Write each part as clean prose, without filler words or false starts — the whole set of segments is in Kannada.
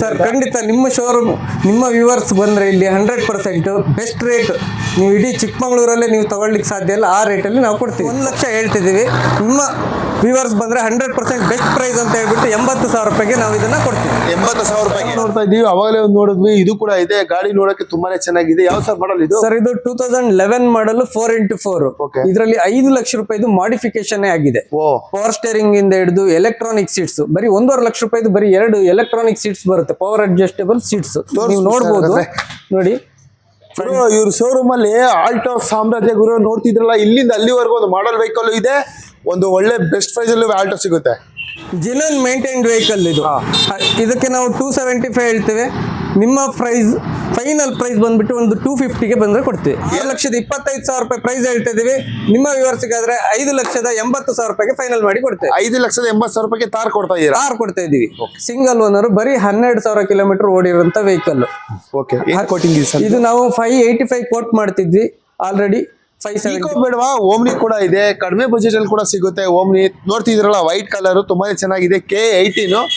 ಸರ್ ಖಂಡಿತ ನಿಮ್ಮ ಶೋರೂಮ್ ನಿಮ್ಮ ವ್ಯೂವರ್ಸ್ ಬಂದರೆ ಇಲ್ಲಿ 100% ಬೆಸ್ಟ್ ರೇಟ್ ನೀವು ಇಡೀ ಚಿಕ್ಕಮಗಳೂರಲ್ಲೇ ನೀವು ತಗೊಳ್ಳಿಕ್ಕೆ ಸಾಧ್ಯ ಇಲ್ಲ. ಆ ರೇಟಲ್ಲಿ ನಾವು ಕೊಡ್ತೀವಿ. 1 ಲಕ್ಷ ಹೇಳ್ತಿದ್ದೀವಿ. ನಿಮ್ಮ ವ್ಯೂವರ್ಸ್ ಬಂದರೆ 100% ಬೆಸ್ಟ್ ಪ್ರೈಸ್ ಅಂತ ಹೇಳ್ಬಿಟ್ಟು 80,000 ರೂಪಾಯಿಗೆ ನಾವು ಇದನ್ನ ಕೊಡ್ತೀವಿ. 80,000 ರೂಪಾಯಿಗೆ ನೋಡ್ತಾ ಇದೀವಿ. ಅವಾಗಲೇ ಒಂದು ನೋಡಿದ್ವಿ, ಇದು ಕೂಡ ಇದೆ. ಗಾಡಿ ನೋಡಕ್ಕೆ ತುಂಬಾನೇ ಚೆನ್ನಾಗಿದೆ. ಯಾವ ಸರ್ ಮಾಡಲ್ ಇದು? ಸರ್ ಇದು 2011 ಮಾಡಲ್ 4x4. ಇದರಲ್ಲಿ 5 ಲಕ್ಷ ರೂಪಾಯಿದು ಮಾಡಿಫಿಕೇಶನ್ ಆಗಿದೆ. ಪವರ್ ಸ್ಟೇರಿಂಗ್ ಇಂದ ಹಿಡಿದು ಎಲೆಕ್ಟ್ರಾನಿಕ್ ಸೀಟ್ಸ್, ಬರೀ 1.5 ಲಕ್ಷ ರೂಪಾಯಿದು ಬರೀ 2 ಎಲೆಕ್ಟ್ರಾನಿಕ್ ಸೀಟ್ಸ್ ಬರುತ್ತೆ. ಪವರ್ ಅಡ್ಜಸ್ಟೇಬಲ್ ಸೀಟ್ಸ್ ನೀವು ನೋಡಬಹುದು. ನೋಡಿ ಇವ್ರ ಶೋರೂಮ್ ಅಲ್ಲಿ ಆಲ್ಟೋ ಸಾಮ್ರಾಜ್ಯ ಗುರು ನೋಡ್ತಿದ್ರಲ್ಲ, ಇಲ್ಲಿಂದ ಅಲ್ಲಿವರೆಗೂ ಒಂದು ಮಾಡಲ್ ವೆಹಿಕಲ್ ಇದೆ. ಒಂದು ಒಳ್ಳೆ ಬೆಸ್ಟ್ ಪ್ರೈಸ್ ಅಲ್ಲಿ ಆಲ್ಟೋ ಸಿಗುತ್ತೆ. ಜಿನನ್ ಮೇಂಟೈನ್ಡ್ ವೆಹಿಕಲ್ ಇದು. ಇದಕ್ಕೆ ನಾವು 275 ಹೇಳ್ತೇವೆ. ನಿಮ್ಮ ಪ್ರೈಸ್ ಫೈನಲ್ ಪ್ರೈಸ್ ಬಂದ್ಬಿಟ್ಟು ಒಂದು 250ಗೆ ಬಂದ್ರೆ ಕೊಡ್ತೀವಿ. 6,25,000 ರೂಪಾಯಿ ಪ್ರೈಸ್ ಹೇಳ್ತಾ ಇದೀವಿ. ನಿಮ್ಮ ವ್ಯೂವರ್ಸ್ಗಾದ್ರೆ 5,80,000 ರೂಪಾಯಿಗೆ ಫೈನಲ್ ಮಾಡಿ ಕೊಡ್ತೇವೆ. 5,80,000 ರೂಪಾಯಿಗೆ ತಾರ್ ಕೊಡ್ತಾ ಇದೀರಾ? ಕಾರ್ ಕೊಡ್ತಾ ಇದೀವಿ. ಸಿಂಗಲ್ ಓನರ್, ಬರೀ 12,000 ಕಿಲೋಮೀಟರ್ ಓಡಿರುವಂತ ವೆಹಿಕಲ್. ಇದು ನಾವು 585 ಕೋಟ್ ಮಾಡ್ತಿದ್ವಿ, ಆಲ್ರೆಡಿ 570 ಬೇಡವಾ. ಓಮ್ನಿ ಕೂಡ ಇದೆ, ಕಡಿಮೆ ಬಜೆಟ್ ಅಲ್ಲಿ ಕೂಡ ಸಿಗುತ್ತೆ. ಓಮ್ನಿ ನೋಡ್ತಿದ್ರಲ್ಲ, ವೈಟ್ ಕಲರ್ ತುಂಬಾನೇ ಚೆನ್ನಾಗಿದೆ. K18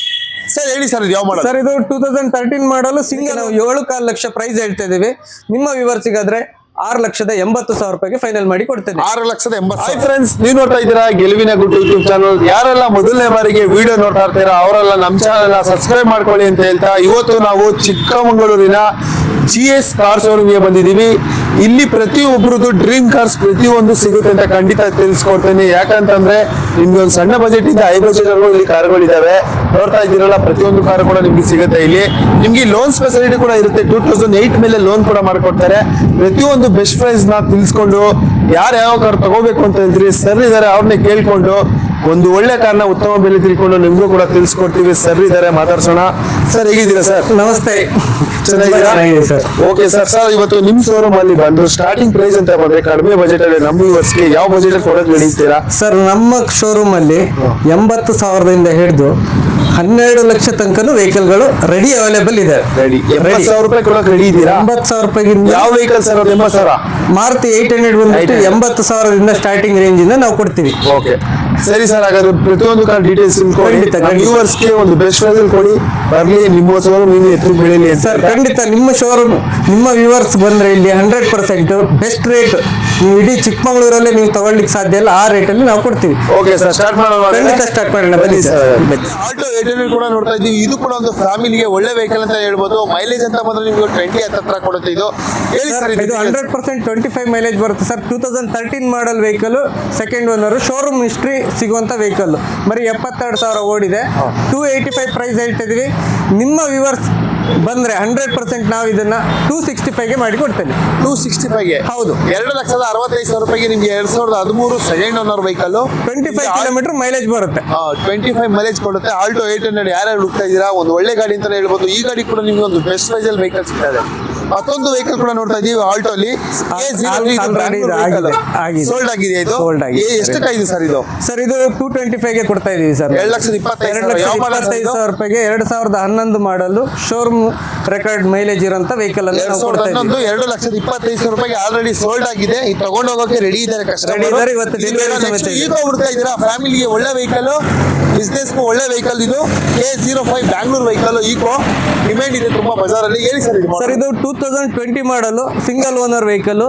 ಸರ್ ಹೇಳಿ ಸರ್, ಇದು ಯಾವ ಮಾಡಲ್? ಸರ್ ಇದು 2013 ಮಾಡಲು ಸಿಂಗಲ್. ನಾವು 7.5 ಲಕ್ಷ ಪ್ರೈಸ್ ಹೇಳ್ತಾ ಇದೀವಿ. ನಿಮ್ಮ ವ್ಯೂವರ್ಸಿಗಾದ್ರೆ 6,80,000 ರೂಪಾಯಿಗೆ ಫೈನಲ್ ಮಾಡಿ ಕೊಡ್ತೇನೆ. 6,80,000. ಫ್ರೆಂಡ್ಸ್, ನೀವು ನೋಡ್ತಾ ಇದ್ದೀರಾ ಗೆಲುವಿನ ಗುಟ್ಟು ಯೂಟ್ಯೂಬ್ ಚಾನಲ್. ಯಾರೆಲ್ಲ ಮೊದಲನೇ ಬಾರಿಗೆ ವಿಡಿಯೋ ನೋಡ್ತಾ ಇರ್ತೀರಾ ಅವರೆಲ್ಲ ನಮ್ಮ ಚಾನಲ್ ಸಬ್ಸ್ಕ್ರೈಬ್ ಮಾಡ್ಕೊಳ್ಳಿ ಅಂತ ಹೇಳ್ತಾ, ಇವತ್ತು ನಾವು ಚಿಕ್ಕಮಗಳೂರಿನ GS ಕಾರ್ ಶೋರೂಮ್ಗೆ ಬಂದಿದ್ದೀವಿ. ಇಲ್ಲಿ ಪ್ರತಿಯೊಬ್ಬರದ್ದು ಡ್ರೀಮ್ ಕಾರ್ಸ್ ಪ್ರತಿಯೊಂದು ಸಿಗುತ್ತೆ ಅಂತ ಖಂಡಿತ ತಿಳಿಸ್ಕೊಡ್ತೇನೆ. ಯಾಕಂತಂದ್ರೆ ನಿಮ್ಗೆ ಒಂದು ಸಣ್ಣ ಬಜೆಟ್ ಇಂದ ಹೈ ಬಜೆಟ್ ಇಲ್ಲಿ ಕಾರ್ಗಳಿದಾವೆ. ನೋಡ್ತಾ ಇದ್ದೀರಲ್ಲ, ಪ್ರತಿಯೊಂದು ಕಾರ್ ಕೂಡ ನಿಮ್ಗೆ ಸಿಗುತ್ತೆ. ಇಲ್ಲಿ ನಿಮ್ಗೆ ಲೋನ್ ಫೆಸಿಲಿಟಿ ಕೂಡ ಇರುತ್ತೆ. 2008 ಮೇಲೆ ಲೋನ್ ಕೂಡ ಮಾಡ್ಕೊಡ್ತಾರೆ. ಪ್ರತಿಯೊಂದು ಬೆಸ್ಟ್ ಪ್ರೈಸ್ ನ ತಿಳಿಸ್ಕೊಂಡು, ಯಾರು ಯಾವ ಕಾರ್ ತಗೋಬೇಕು ಅಂತ ಹೇಳ್ತೀರಿ ಸರ್ ಇದಾರೆ, ಅವ್ರನ್ನೇ ಕೇಳ್ಕೊಂಡು ಒಂದು ಒಳ್ಳೆ ಕಾರ್ನ ಉತ್ತಮ ಬೆಲೆ ತಿಳ್ಕೊಂಡು ನಿಮ್ಗೂ ಕೂಡ ತಿಳಿಸ್ಕೊಡ್ತೀವಿ. ಸರ್ ಇದಾರೆ, ಮಾತಾಡ್ಸೋಣ. ಸರ್ ಹೇಗಿದ್ದೀರಾ ಸರ್? ನಮಸ್ತೆ. ಚೆನ್ನಾಗಿದ್ದೀರಾ? Okay sir. ಸರ್ ಇವತ್ತು ನಿಮ್ ಶೋರೂಮ್ ಅಲ್ಲಿ ಬಂದು ಸ್ಟಾರ್ಟಿಂಗ್ ಪ್ರೈಸ್ ಅಂತ ಬಂದ್ರೆ ಕಡಿಮೆ ಬಜೆಟ್ ಅಲ್ಲಿ ನಮ್ಮ ವ್ಯೂವರ್ಸ್ಗೆ ಯಾವ ಬಜೆಟ್ ಅಲ್ಲಿ ಕೊಡೋಕೆ ನಡೀತೀರಾ? ಸರ್ ನಮ್ಮ ಶೋರೂಮ್ ಅಲ್ಲಿ 80,000ದಿಂದ ಹಿಡಿದು 12 ಲಕ್ಷ ತನಕನೂ ವೆಹಿಕಲ್ ಗಳು ರೆಡಿ ಅವೈಲೇಬಲ್ ಇದೆ. 80,000 ರೂಪಾಯಿ ಕೊಡೋಕೆ ರೆಡಿ ಇದ್ದೀರಾ? 80,000 ರೂಪಾಯಿ. ಯಾವ ವೆಹಿಕಲ್ ಸರ್? 80,000 ಮಾರುತಿ 800 ಬಂದ್ಬಿಟ್ಟು 80,000ದಿಂದ ಸ್ಟಾರ್ಟಿಂಗ್ ರೇಂಜ್ ಇಂದ ನಾವು ಕೊಡ್ತೀವಿ. ಓಕೆ ಸರಿ ಸರ್. ಹಾಗಾದ್ರೆ ಪ್ರತಿಯೊಂದು ಕಾರ್ ಡೀಟೇಲ್ಸ್ ವ್ಯೂವರ್ಸ್ಗೆ ಒಂದು ಬೆಸ್ಟ್ ಪ್ರೈಸ್ ಕೊಡಿ. ಬರ್ಲಿ, ನಿಮ್ಮ ಶೋರೂಮ್ ಇನ್ನು ಎತ್ತು ಬೆಳೆಯಲಿ. ಸರ್ ಖಂಡಿತ ನಿಮ್ಮ ಶೋರೂಮ್ ನಿಮ್ಮ ವ್ಯೂವರ್ಸ್ ಬಂದ್ರೆ ಇಲ್ಲಿ 100% ಬೆಸ್ಟ್ ರೇಟ್ ನೀವು ಇಡೀ ಚಿಕ್ಕಮಗಳೂರಲ್ಲೇ ನೀವು ತಗೊಳ್ಳಿಕ್ಕೆ ಸಾಧ್ಯ ಇಲ್ಲ. ಆ ರೇಟಲ್ಲಿ ನಾವು ಕೊಡ್ತೀವಿ. ಓಕೆ ಸರ್, ಸ್ಟಾರ್ಟ್ ಮಾಡೋಣ. ಖಂಡಿತ ಸ್ಟಾರ್ಟ್ ಮಾಡೋಣ, ಬನ್ನಿ ಸರ್. ಆಲ್ಟೋ 800 ಕೂಡ ನೋಡ್ತಾ ಇದ್ದೀವಿ. ಇದು ಕೂಡ ಒಂದು ಫ್ಯಾಮಿಲಿಗೆ ಒಳ್ಳೆ ವೆಹಿಕಲ್ ಅಂತ ಹೇಳ್ಬೋದು. ಮೈಲೇಜ್ ಅಂತ ಬಂದ್ರೆ ನಿಮ್ಗೆ 20 ಹತ್ರ ಕೊಡುತ್ತೆ. ಇದು ಹೇಳಿ ಸರ್. ಇದು 100% 25 ಮೈಲೇಜ್ ಬರುತ್ತೆ ಸರ್. 2013 ಮಾಡಲ್ vehicle, second owner, showroom history ಸಿಗುವಂತ ವೆಹಿಕಲ್. ಬರೀ 72,000 ಓಡಿದೆ. 285 ಪ್ರೈಸ್ ಹೇಳ್ತಾ ಇದೀವಿ. ನಿಮ್ಮ ವ್ಯೂವರ್ಸ್ ಬಂದ್ರೆ 100% ನಾವು ಇದನ್ನ 265ಗೆ ಮಾಡಿ ಕೊಡ್ತೇನೆ. 265ಗೆ? ಹೌದು. 2,65,000 ರೂಪಾಯಿಗೆ ನಿಮ್ಗೆ 2013 second owner vehicle, 25 kilometre mileage ಬರುತ್ತೆ. 25 ಮೈಲೇಜ್ ಕೊಡುತ್ತೆ. ಆಲ್ಟೋ 800 ಯಾರ್ಯಾರು ಹುಡುಕ್ತಾ ಇದ್ದೀರಾ, ಒಂದು ಒಳ್ಳೆ ಗಾಡಿ ಅಂತಾನೆ ಹೇಳ್ಬೋದು. ಈ ಗಾಡಿ ಕೂಡ ನಿಮ್ಗೆ ಒಂದು ಬೆಸ್ಟ್ ಪ್ರೈಸ್ ಅಲ್ಲಿ ವೆಹಿಕಲ್ ಸಿಗ್ತಾ ಇದೆ. ಮತ್ತೊಂದು ವೆಹಿಕಲ್ ಕೂಡ ನೋಡ್ತಾ ಇದೀವಿ ಆಲ್ಟೋ ಅಲ್ಲಿ. ಸೋಲ್ಡ್ ಆಗಿದೆ. ಇದು ಎಷ್ಟಕ್ಕಾಗಿದೆ ಸರ್? ಇದು ಸರ್ ಇದು 225ಗೆ ಕೊಡ್ತಾ ಇದೀವಿ ಸರ್. 2,25,000 ರೂಪಾಯಿಗೆ 2011 ಮಾಡಲು ಶೋರೂಮ್ ರೆಕಾರ್ಡ್ ಮೈಲೇಜ್ ಇರೋಂತ ವೆಹಿಕಲ್ ಅನ್ನು 2,25,000 ರೂಪಾಯಿಗೆ ಆಲ್ರೆಡಿ ಸೋಲ್ಡ್ ಆಗಿದೆ. ಇದು ತಗೊಂಡು ಹೋಗೋಕೆ ರೆಡಿ ಇದ್ದಾರೆ ಕಸ್ಟಮರ್. ಇವತ್ತು ಡೆಲಿವರಿ ಸಮೇತ ಈಗ ಹುಡುಕ್ತಾ ಇದ್ದೀರಾ ಫ್ಯಾಮಿಲಿಗೆ ಒಳ್ಳೆ ವೆಹಿಕಲ್, ಬಿಸ್ನೆಸ್ ಒಳ್ಳೆ ವೆಹಿಕಲ್. ಇದು K05 Bangalore vehicle. Eco demand ಇದೆ ತುಂಬಾ ಬಜಾರ್ ಅಲ್ಲಿ. ಹೇಳಿ ಸರ್. ಸರ್ ಇದು 2020 model single owner vehicle,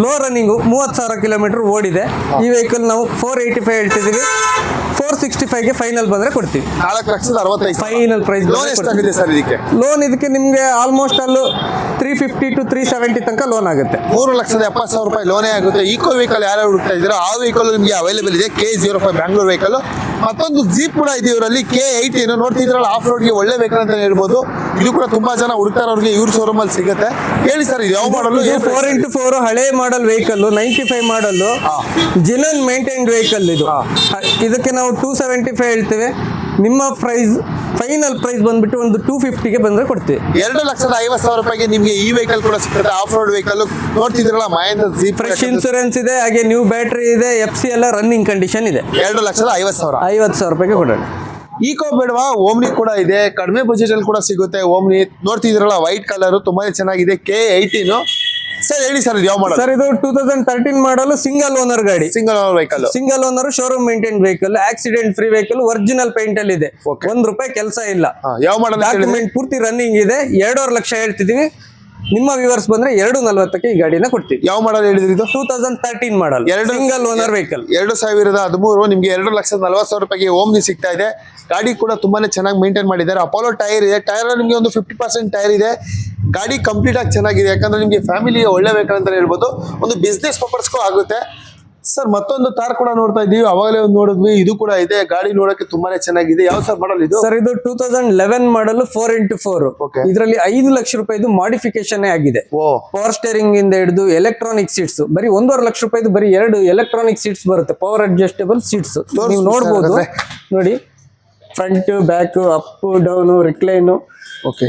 low running, 30,000 kilometre ಓಡಿದೆ. ಈ ವೆಹಿಕಲ್ ನಾವು 485 ಹೇಳ್ತಿದ್ದೀವಿ. 465ಗೆ ಫೈನಲ್ ಬಂದ್ರೆ ಕೊಡ್ತೀವಿ. 4,65,000 ಫೈನಲ್ ಪ್ರೈಸ್. ಲೋನ್ ಎಷ್ಟಾಗಿದೆ ಸರ್ ಇದಕ್ಕೆ? ಲೋನ್ ಇದಕ್ಕೆ ನಿಮ್ಗೆ ಆಲ್ಮೋಸ್ಟ್ ಅಲ್ಲೂ 350 to 370 ತನಕ ಲೋನ್ ಆಗುತ್ತೆ. 3,70,000 ರೂಪಾಯಿ ಲೋನೇ ಆಗುತ್ತೆ. ಈಕೋ ವೆಹಿಕಲ್ ಯಾರು ಹುಡುಕ್ತಾ ಇದ್ದೀರಾ ಆ ವೆಹಿಕಲ್ ನಿಮಗೆ ಅವೈಲೇಬಲ್ ಇದೆ. K05 Bangalore vehicle. ಮತ್ತೊಂದು ಜೀಪ್ ಕೂಡ ಇದೆ ಇವರಲ್ಲಿ, K18 ನೋಡ್ತಿದ್ರಲ್ಲ, ಆಫ್ ರೋಡ್ಗೆ ಒಳ್ಳೆ ವೆಹಿಕಲ್ ಅಂತ ಹೇಳ್ಬೋದು. ಇದು ಕೂಡ ತುಂಬಾ ಜನ ಹುಡುಕ್ತಾರವ್ರಿಗೆ ಇವ್ರ ಶೋರೂಮ್ ಅಲ್ಲಿ ಸಿಗುತ್ತೆ. ಹೇಳಿ ಸರ್, ಇದು ಯಾವ ಮಾಡಲ್? 4x4 ಹಳೆ ಮಾಡಲ್ ವೆಹಿಕಲ್, 95 ಮಾಡಲ್, ಜಿನನ್ ಮೇಂಟೈನ್ಡ್ ವೆಹಿಕಲ್. ಇದು ಇದಕ್ಕೆ ನಾವು 275 ಹೇಳ್ತೇವೆ. ನಿಮ್ಮ ಪ್ರೈಸ್ ಫೈನಲ್ ಪ್ರೈಸ್ ಬಂದ್ಬಿಟ್ಟು ಒಂದು 250ಗೆ ಬಂದ್ರೆ ಕೊಡ್ತೀವಿ. 2,50,000 ರೂಪಾಯಿಗೆ ನಿಮ್ಗೆ ಈ ವೆಹಿಕಲ್ ಕೂಡ ಸಿಗುತ್ತೆ. ಆಫ್ ರೋಡ್ ವೆಹಿಕಲ್ ನೋಡ್ತಿದ್ರಲ್ಲ, ಮಹೇಂದ್ರ ಜೀಪ್. ಫ್ರೆಶ್ ಇನ್ಸೂರೆನ್ಸ್ ಇದೆ, ಹಾಗೆ ನ್ಯೂ ಬ್ಯಾಟ್ರಿ ಇದೆ, FC ಎಲ್ಲ ರನ್ನಿಂಗ್ ಕಂಡೀಷನ್ ಇದೆ. 2,50,000. 50,000 ರೂಪಾಯಿಗೆ ಕೊಡೋಣ. ಈಕೋ ಬೇಡವಾ. ಓಮ್ನಿ ಕೂಡ ಇದೆ, ಕಡಿಮೆ ಬಜೆಟ್ ಅಲ್ಲಿ ಕೂಡ ಸಿಗುತ್ತೆ. ಓಮ್ನಿ ನೋಡ್ತಿದ್ರಲ್ಲ, ವೈಟ್ ಕಲರ್ ತುಂಬಾನೇ ಚೆನ್ನಾಗಿದೆ. K18 ಸರ್ ಹೇಳಿ ಸರ್ ಇದು ಯಾವ ಮಾಡಲ್? ಸರ್ ಇದು 2013 ಮಾಡಲ್ ಸಿಂಗಲ್ ಓನರ್ ಗಾಡಿ. Single vehicle. Single owner showroom maintain vehicle, accident free vehicle, original paint ಅಲ್ಲಿ ಇದೆ. ₹1 ಕೆಲಸ ಇಲ್ಲ. ಯಾವ ಮಾಡಲ್? ಡಾಕ್ಯುಮೆಂಟ್ ಪೂರ್ತಿ ರನ್ನಿಂಗ್ ಇದೆ. 2.5 ಲಕ್ಷ ಹೇಳ್ತಿದೀವಿ. ನಿಮ್ಮ ವ್ಯೂವರ್ಸ್ ಬಂದ್ರೆ 2.40ಕ್ಕೆ ಈ ಗಾಡಿನ ಕೊಡ್ತೀವಿ. ಯಾವ ಮಾಡಲ್ ಹೇಳಿದ್ರಿ ಇದು? 2013 ಮಾಡಲ್ ಸಿಂಗಲ್ ಓನರ್ ವೆಹಿಕಲ್. 2013 ನಿಮ್ಗೆ ₹2,40,000 ಓಮ್ನಿ ಸಿಗ್ತಾ ಇದೆ. ಗಾಡಿ ಕೂಡ ತುಂಬಾನೇ ಚೆನ್ನಾಗಿ ಮೇಂಟೈನ್ ಮಾಡಿದ್ದಾರೆ. ಅಪೋಲೋ ಟೈರ್ ಇದೆ. ಟೈರ್ ನಿಮ್ಗೆ ಒಂದು 50% ಟೈರ್ ಇದೆ. ಗಾಡಿ ಕಂಪ್ಲೀಟ್ ಆಗಿ ಚೆನ್ನಾಗಿದೆ. ಯಾಕಂದ್ರೆ ನಿಮ್ಗೆ ಫ್ಯಾಮಿಲಿಗೆ ಒಳ್ಳೆ ವೆಹಿಕಲ್ ಅಂತ ಹೇಳ್ಬೋದು. ಒಂದು ಬಿಸ್ನೆಸ್ ಪರ್ಪಸ್ಗೂ ಆಗುತ್ತೆ. ಸರ್ ಮತ್ತೊಂದು ತಾರ್ ಕೂಡ ನೋಡ್ತಾ ಇದೀವಿ. ಅವಾಗಲೇ ಒಂದು ನೋಡಿದ್ವಿ. ಇದು ಕೂಡ ಇದೆ. ಗಾಡಿ ನೋಡಕ್ಕೆ ತುಂಬಾನೇ ಚೆನ್ನಾಗಿದೆ. ಯಾವ ಸರ್ ಮಾಡಲ್ ಇದು? ಸರ್ ಇದು 2011 ಮಾಡಲ್ 4x4. ಇದರಲ್ಲಿ ₹5 ಲಕ್ಷ ಮಾಡಿಫಿಕೇಶನ್ ಆಗಿದೆ. ಪವರ್ ಸ್ಟೇರಿಂಗ್ ಇಂದ ಹಿಡಿದು ಎಲೆಕ್ಟ್ರಾನಿಕ್ ಸೀಟ್ಸ್, ಬರೀ ₹1.5 ಲಕ್ಷ ಬರೀ 2 ಎಲೆಕ್ಟ್ರಾನಿಕ್ ಸೀಟ್ಸ್ ಬರುತ್ತೆ. ಪವರ್ ಅಡ್ಜಸ್ಟಬಲ್ ಸೀಟ್ಸ್ ನೀವು ನೋಡಬಹುದು. ನೋಡಿ, front back, up down, recline,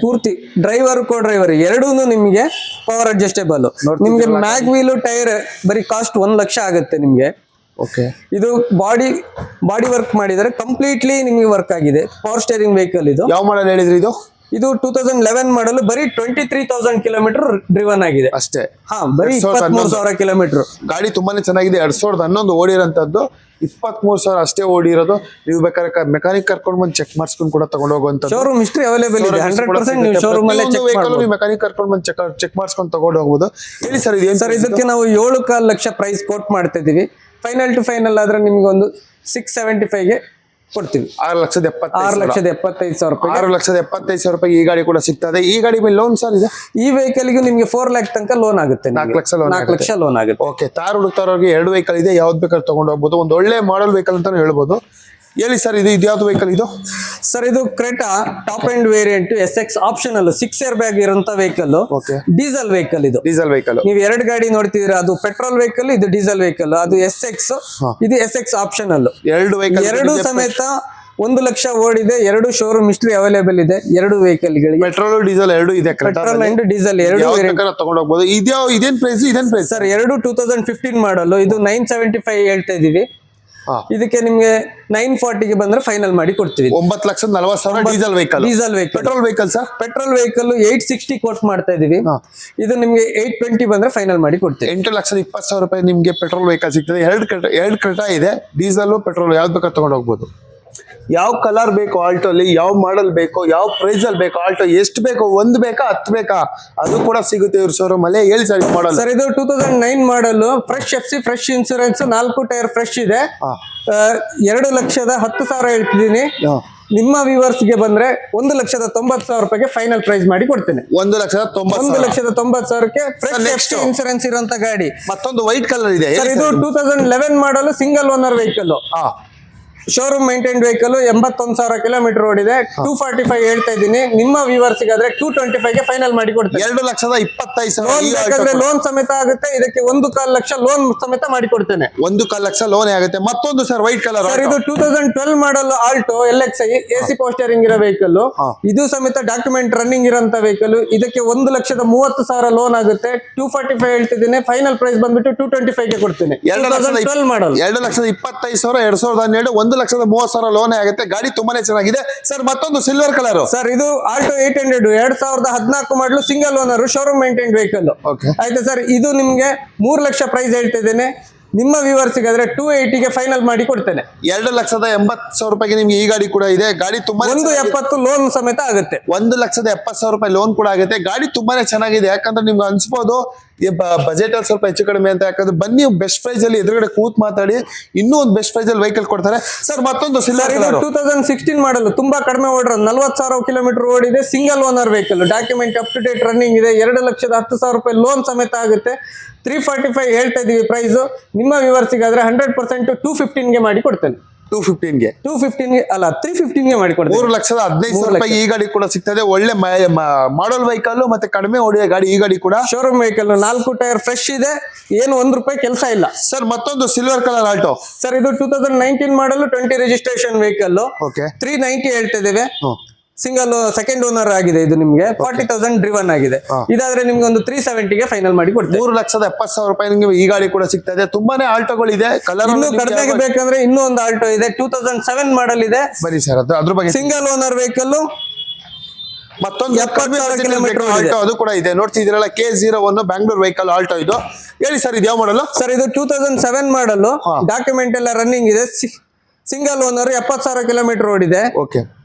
ಪೂರ್ತಿ ಡ್ರೈವರ್ ಕೋ ಡ್ರೈವರ್ ಎರಡೂ ನಿಮಗೆ ಪವರ್ ಅಡ್ಜಸ್ಟೇಬಲ್. ನಿಮ್ಗೆ ಮ್ಯಾಗ್ ವೀಲ್ ಟೈರ್ ಬರೀ ಕಾಸ್ಟ್ ₹1 ಲಕ್ಷ ಆಗುತ್ತೆ ನಿಮ್ಗೆ. ಇದು ಬಾಡಿ ವರ್ಕ್ ಮಾಡಿದರೆ ಕಂಪ್ಲೀಟ್ಲಿ ನಿಮಗೆ ವರ್ಕ್ ಆಗಿದೆ. ಪವರ್ ಸ್ಟೇರಿಂಗ್ ವೆಹಿಕಲ್ ಇದು. ಯಾವ ಮಾಡಲ್ ಹೇಳಿದ್ರಿ ಇದು? ಇದು 2011 ಮಾಡಲ್ ಬರೀ 23,000 ಕಿಲೋಮೀಟರ್ ಡ್ರಿವನ್ ಆಗಿದೆ ಅಷ್ಟೇ. ಬರೀ 23,000 ಕಿಲೋಮೀಟರ್. ಗಾಡಿ ತುಂಬಾನೇ ಚೆನ್ನಾಗಿದೆ. 2011 ಓಡಿರೋಂಥದ್ದು. 23,000 ಅಷ್ಟೇ ಓಡಿರೋದು. ನೀವು ಬೇಕಾದ್ರೆ ಮೆಕ್ಯಾನಿಕ್ ಕರ್ಕೊಂಡು ಬಂದು ಚೆಕ್ ಮಾಡಿಸ್ಕೊಂಡು ಕೂಡ ತಗೊಂಡು ಹೋಗುವಂತ ಶೋರೂಮ್ ಹಿಸ್ಟ್ರಿ ಅವೈಲೇಬಲ್ ಇದೆ. 100% ನೀವು ಶೋರೂಮ್ ಅಲ್ಲೇ ಮೆಕ್ಯಾನಿಕ್ ಕರ್ಕೊಂಡು ಬಂದು ಚೆಕ್ ಮಾಡಿಸ್ಕೊಂಡು ತಗೊಂಡು ಹೋಗ್ಬೋದು. ಹೇಳಿ ಸರ್ ಇದು? ಸರ್ ಇದಕ್ಕೆ ನಾವು 7.25 ಲಕ್ಷ ಪ್ರೈಸ್ ಕೋಟ್ ಮಾಡ್ತಾ ಇದೀವಿ. ಫೈನಲ್ ಟು ಫೈನಲ್ ಆದ್ರೆ ನಿಮ್ಗೆ ಒಂದು 675ಗೆ ಕೊಡ್ತೀವಿ. ₹6,75,000. ₹6,75,000 ಈ ಗಾಡಿ ಕೂಡ ಸಿಗ್ತದೆ. ಈ ಗಾಡಿ ಮೇಲೆ ಲೋನ್ ಸರ್ ಇದೆ? ಈ ವೆಹಿಕಲ್ ಗೆ ನಿಮ್ಗೆ 4 ಲಕ್ಷ ತನಕ ಲೋನ್ ಆಗುತ್ತೆ. 4 ಲಕ್ಷ ಲೋನ್ ಆಗುತ್ತೆ. ಓಕೆ. ತಾರ್ ಹುಡುಕ್ತಾರವ್ರಿಗೆ 2 ವೆಹಿಕಲ್ ಇದೆ. ಯಾವ್ದು ಬೇಕಾದ್ರೆ ತಗೊಂಡು ಹೋಗ್ಬೋದು. ಒಂದು ಒಳ್ಳೆ ಮಾಡಲ್ ವೆಹಿಕಲ್ ಅಂತಾನೆ ಹೇಳ್ಬೋದು. ಹೇಳಿ ಸರ್ ಇದು ಯಾವ್ದು ವೆಹಿಕಲ್ ಇದು? ಸರ್ ಇದು Creta top end variant SX optional 6 air bag ಇರುವಂತ ವೆಹಿಕಲ್. ಡೀಸೆಲ್ ವೆಹಿಕಲ್ ಇದು. Diesel vehicle. ನೀವು 2 ಗಾಡಿ ನೋಡ್ತಿದ್ದೀರಾ, ಅದು ಪೆಟ್ರೋಲ್ ವೆಹಿಕಲ್, ಇದು ಡೀಸೆಲ್ ವೆಹಿಕಲ್. ಅದು SX, ಇದು SX ಆಪ್ಷನಲ್. 2 ವೆಹಿಕಲ್. 2 ಸಮೇತ 1 ಲಕ್ಷ ಓಡಿದೆ. 2 ಶೋರೂಮ್ ಹಿಸ್ಟ್ರಿ ಅವೈಲೇಬಲ್ ಇದೆ. 2 ವೆಹಿಕಲ್ ಗಳಿಗೆ ಪೆಟ್ರೋಲ್ ಡೀಸೆಲ್ 2 ಇದೆ. ಪೆಟ್ರೋಲ್ ಅಂಡ್ ಡೀಸೆಲ್ 2 ತಗೊಂಡು ಹೋಗ್ಬೋದು. ಇದೇನ್ ಪ್ರೈಸ್? ಸರ್ 2015 ಮಾಡಲ್. ಇದು 975 ಹೇಳ್ತಾ ಇದೀವಿ. ಇದಕ್ಕೆ ನಿಮ್ಗೆ 940ಗೆ ಬಂದ್ರೆ ಫೈನಲ್ ಮಾಡಿ ಕೊಡ್ತೀವಿ. 9,40,000 diesel vehicle. Petrol vehicle sir? Petrol vehicle 860 quote ಮಾಡ್ತಾ ಇದೀವಿ. ಇದು ನಿಮ್ಗೆ 820 ಬಂದ್ರೆ ಫೈನಲ್ ಮಾಡಿ ಕೊಡ್ತೀವಿ. ₹8,20,000 ನಿಮ್ಗೆ ಪೆಟ್ರೋಲ್ ವೆಹಿಕಲ್ ಸಿಗ್ತದೆ. 2 ಕ್ರೆಟಾ ಇದೆ. ಡೀಸೆಲ್ ಪೆಟ್ರೋಲ್ ಯಾವ್ದು ಬೇಕಾದ್ರೆ ತಗೊಂಡು ಹೋಗ್ಬೋದು. ಯಾವ ಕಲರ್ ಬೇಕು ಆಲ್ಟೋ ಅಲ್ಲಿ, ಯಾವ ಮಾಡಲ್ ಬೇಕು, ಯಾವ ಪ್ರೈಸ್ ಅಲ್ಲಿ ಬೇಕು, ಆಲ್ಟೋ ಎಷ್ಟು ಬೇಕು, 1 ಬೇಕಾ 10 ಬೇಕಾ, ಅದು ಕೂಡ ಸಿಗುತ್ತೆ ಇವ್ರ ಶೋರೂಮ್ ಅಲ್ಲಿ. ಹೇಳಿ ಸರ್ ಮಾಡಲ್? ಸರ್ ಇದು 2009 model. Fresh FC, fresh insurance, 4 tyre fresh ಇದೆ. 2,10,000 ಹೇಳ್ತಿದ್ದೀನಿ. ನಿಮ್ಮ ವ್ಯೂವರ್ಸ್ ಗೆ ಬಂದ್ರೆ ₹1,90,000 ಫೈನಲ್ ಪ್ರೈಸ್ ಮಾಡಿ ಕೊಡ್ತೇನೆ. ₹1,90,000 ಫ್ರೆಶ್ FC ಇನ್ಸೂರೆನ್ಸ್ ಇರುವಂತ ಗಾಡಿ. ಮತ್ತೊಂದು ವೈಟ್ ಕಲರ್ ಇದೆ. ಇದು 2011 ಮಾಡಲ್ single owner vehicle. Showroom maintain vehicle. 81,000 kilometre ಓಡಿದೆ. 245 ಹೇಳ್ತಾ ಇದ್ದೀನಿ. ನಿಮ್ಮ ವ್ಯೂವರ್ಸ್ ಗಾದ್ರೆ 225ಗೆ ಫೈನಲ್ ಮಾಡಿ ಕೊಡ್ತೇನೆ. ₹2,25,000 ಲೋನ್ ಸಮೇತ ಆಗುತ್ತೆ. ಇದಕ್ಕೆ 1.25 ಲಕ್ಷ ಲೋನ್ ಸಮೇತ ಮಾಡಿ ಕೊಡ್ತೇನೆ. 1.25 ಲಕ್ಷ ಲೋನ್ ಆಗುತ್ತೆ. ಮತ್ತೊಂದು ಸರ್ ವೈಟ್ ಕಲರ್. ಸರ್ ಇದು 2012 ಮಾಡಲ್ ಆಲ್ಟೋ LXi AC ಪೋಸ್ಟರಿಂಗ್ ಇರೋ ವೆಹಿಕಲ್. ಇದು ಸಮೇತ ಡಾಕ್ಯುಮೆಂಟ್ ರನ್ನಿಂಗ್ ಇರೋಂತ ವೆಹಿಕಲ್. ಇದಕ್ಕೆ 1,30,30,000 ಲೋನ್ ಆಗುತ್ತೆ. 245 ಹೇಳ್ತಿದ್ದೀನಿ. ಫೈನಲ್ ಪ್ರೈಸ್ ಬಂದ್ಬಿಟ್ಟು 225ಗೆ ಕೊಡ್ತೇನೆ. 2012 ಮಾಡಲ್. 2,25,000 2012 1,30,30,000 ಲೋನ್ ಆಗುತ್ತೆ. ಗಾಡಿ ತುಂಬಾನೇ ಚೆನ್ನಾಗಿದೆ ಸರ್. ಮತ್ತೊಂದು ಸಿಲ್ವರ್ ಕಲರ್. ಸರ್ ಇದು ಆಲ್ಟೋ 800 2014 ಮಾಡಲು single owner showroom maintain vehicle. ಆಯ್ತಾ ಸರ್? ಇದು ನಿಮ್ಗೆ 3 ಲಕ್ಷ ಪ್ರೈಸ್ ಹೇಳ್ತಾ ಇದ್ದೇನೆ. ನಿಮ್ಮ ವ್ಯೂವರ್ಸ್ ಗಾದ್ರೆ 280ಗೆ ಫೈನಲ್ ಮಾಡಿ ಕೊಡ್ತೇನೆ. 2,70,000 ನಿಮ್ಗೆ ಈ ಗಾಡಿ ಕೂಡ ಇದೆ. ಗಾಡಿ ತುಂಬಾ 170 ಲೋನ್ ಸಮೇತ ಆಗುತ್ತೆ. 1,70,000 ಲೋನ್ ಕೂಡ ಆಗುತ್ತೆ. ಗಾಡಿ ತುಂಬಾನೇ ಚೆನ್ನಾಗಿದೆ. ಯಾಕಂದ್ರೆ ನಿಮ್ಗೆ ಅನ್ಸ್ಬೋದು ಬಜೆಟ್ ಅಲ್ಲಿ ಸ್ವಲ್ಪ ಹೆಚ್ಚು ಕಡಿಮೆ ಅಂತ. ಯಾಕಂದ್ರೆ ಬನ್ನಿ ಬೆಸ್ಟ್ ಪ್ರೈಸ್ ಅಲ್ಲಿ ಎದುರುಗಡೆ ಕೂತ್ ಮಾತಾಡಿ, ಇನ್ನೂ ಒಂದು ಬೆಸ್ಟ್ ಪ್ರೈಸ್ ಅಲ್ಲಿ ವೆಹಿಕಲ್ ಕೊಡ್ತಾರೆ ಸರ್. ಮತ್ತೊಂದು ಸಿಲ್ವರ್ 2016 ಮಾಡಲ್. ತುಂಬಾ ಕಡಿಮೆ ಓಡಿರೋ 40,000 ಕಿಲೋಮೀಟರ್ ಓಡಿದೆ. Single owner vehicle. Document up to date running ಇದೆ. 2,10,000 ಲೋನ್ ಸಮೇತ ಆಗುತ್ತೆ. 345 ಹೇಳ್ತಾ ಇದೀವಿ ಪ್ರೈಸ್. ನಿಮ್ಮ ವ್ಯೂವರ್ಸ್ ಗಾದ್ರೆ 100% 215ಗೆ ಮಾಡಿ ಕೊಡ್ತೇನೆ. 215ಗೆ ಅಲ್ಲ 315ಗೆ ಮಾಡಿ ಕೊಡ್ತೇನೆ. 3,15,000 ಈ ಗಾಡಿ ಕೂಡ ಸಿಗ್ತದೆ. ಒಳ್ಳೆ ಮಾಡಲ್ ವೆಹಿಕಲ್ ಮತ್ತೆ ಕಡಿಮೆ ಓಡಿಯ ಗಾಡಿ. ಈ ಗಾಡಿ ಕೂಡ ಶೋರೂಮ್ ವೆಹಿಕಲ್. 4 ಟೈರ್ ಫ್ರೆಶ್ ಇದೆ. ಏನು ₹1 ಕೆಲಸ ಇಲ್ಲ ಸರ್. ಮತ್ತೊಂದು ಸಿಲ್ವರ್ ಕಲರ್ ಆಲ್ಟೋ. ಸರ್ ಇದು 2019 ಮಾಡಲ್ 20 ರಿಜಿಸ್ಟ್ರೇಷನ್ ವೆಹಿಕಲ್. 390 ಹೇಳ್ತಾ ಇದ್ದೇವೆ. ಸಿಂಗಲ್ ಸೆಕೆಂಡ್ ಓನರ್ ಆಗಿದೆ. ಇದು ನಿಮ್ಗೆ 40,000 ಡ್ರಿವನ್ ಆಗಿದೆ. ಇದಾದ್ರೆ ನಿಮ್ಗೆ ಒಂದು 370ಗೆ ಫೈನಲ್ ಮಾಡಿ ಕೊಡ್ತೀವಿ. 3,70,000 ನಿಮ್ಗೆ ಈ ಗಾಡಿ ಕೂಡ ಸಿಗ್ತದೆ. ತುಂಬಾನೇ ಆಲ್ಟೋಗಳು ಇದೆ. ಕಲರ್ ಇನ್ನು ಕಡಿಮೆಗೆ ಬೇಕಂದ್ರೆ ಇನ್ನೂ ಒಂದು ಆಲ್ಟೋ ಇದೆ. 2007 ಮಾಡಲ್ ಇದೆ. ಬನ್ನಿ ಸರ್ ಅದ್ರ ಬಗ್ಗೆ. Single owner vehicle. ಮತ್ತೊಂದು 70,000 ಕಿಲೋಮೀಟರ್ ಆಲ್ಟೋ ಅದು ಕೂಡ ಇದೆ, ನೋಡ್ತಿದ್ದೀರಲ್ಲ K01 ಬ್ಯಾಂಗ್ಳೂರ್ ವೆಹಿಕಲ್ ಆಲ್ಟೋ ಇದು. ಹೇಳಿ ಸರ್, ಇದು ಯಾವ ಮಾಡಲ್? ಸರ್ ಇದು 2007 ಮಾಡಲ್, ಡಾಕ್ಯುಮೆಂಟ್ ಎಲ್ಲ ರನ್ನಿಂಗ್ ಇದೆ, ಸಿಂಗಲ್ ಓನರ್, 70,000 ಕಿಲೋಮೀಟರ್ ಓಡಿದೆ. ಓಕೆ,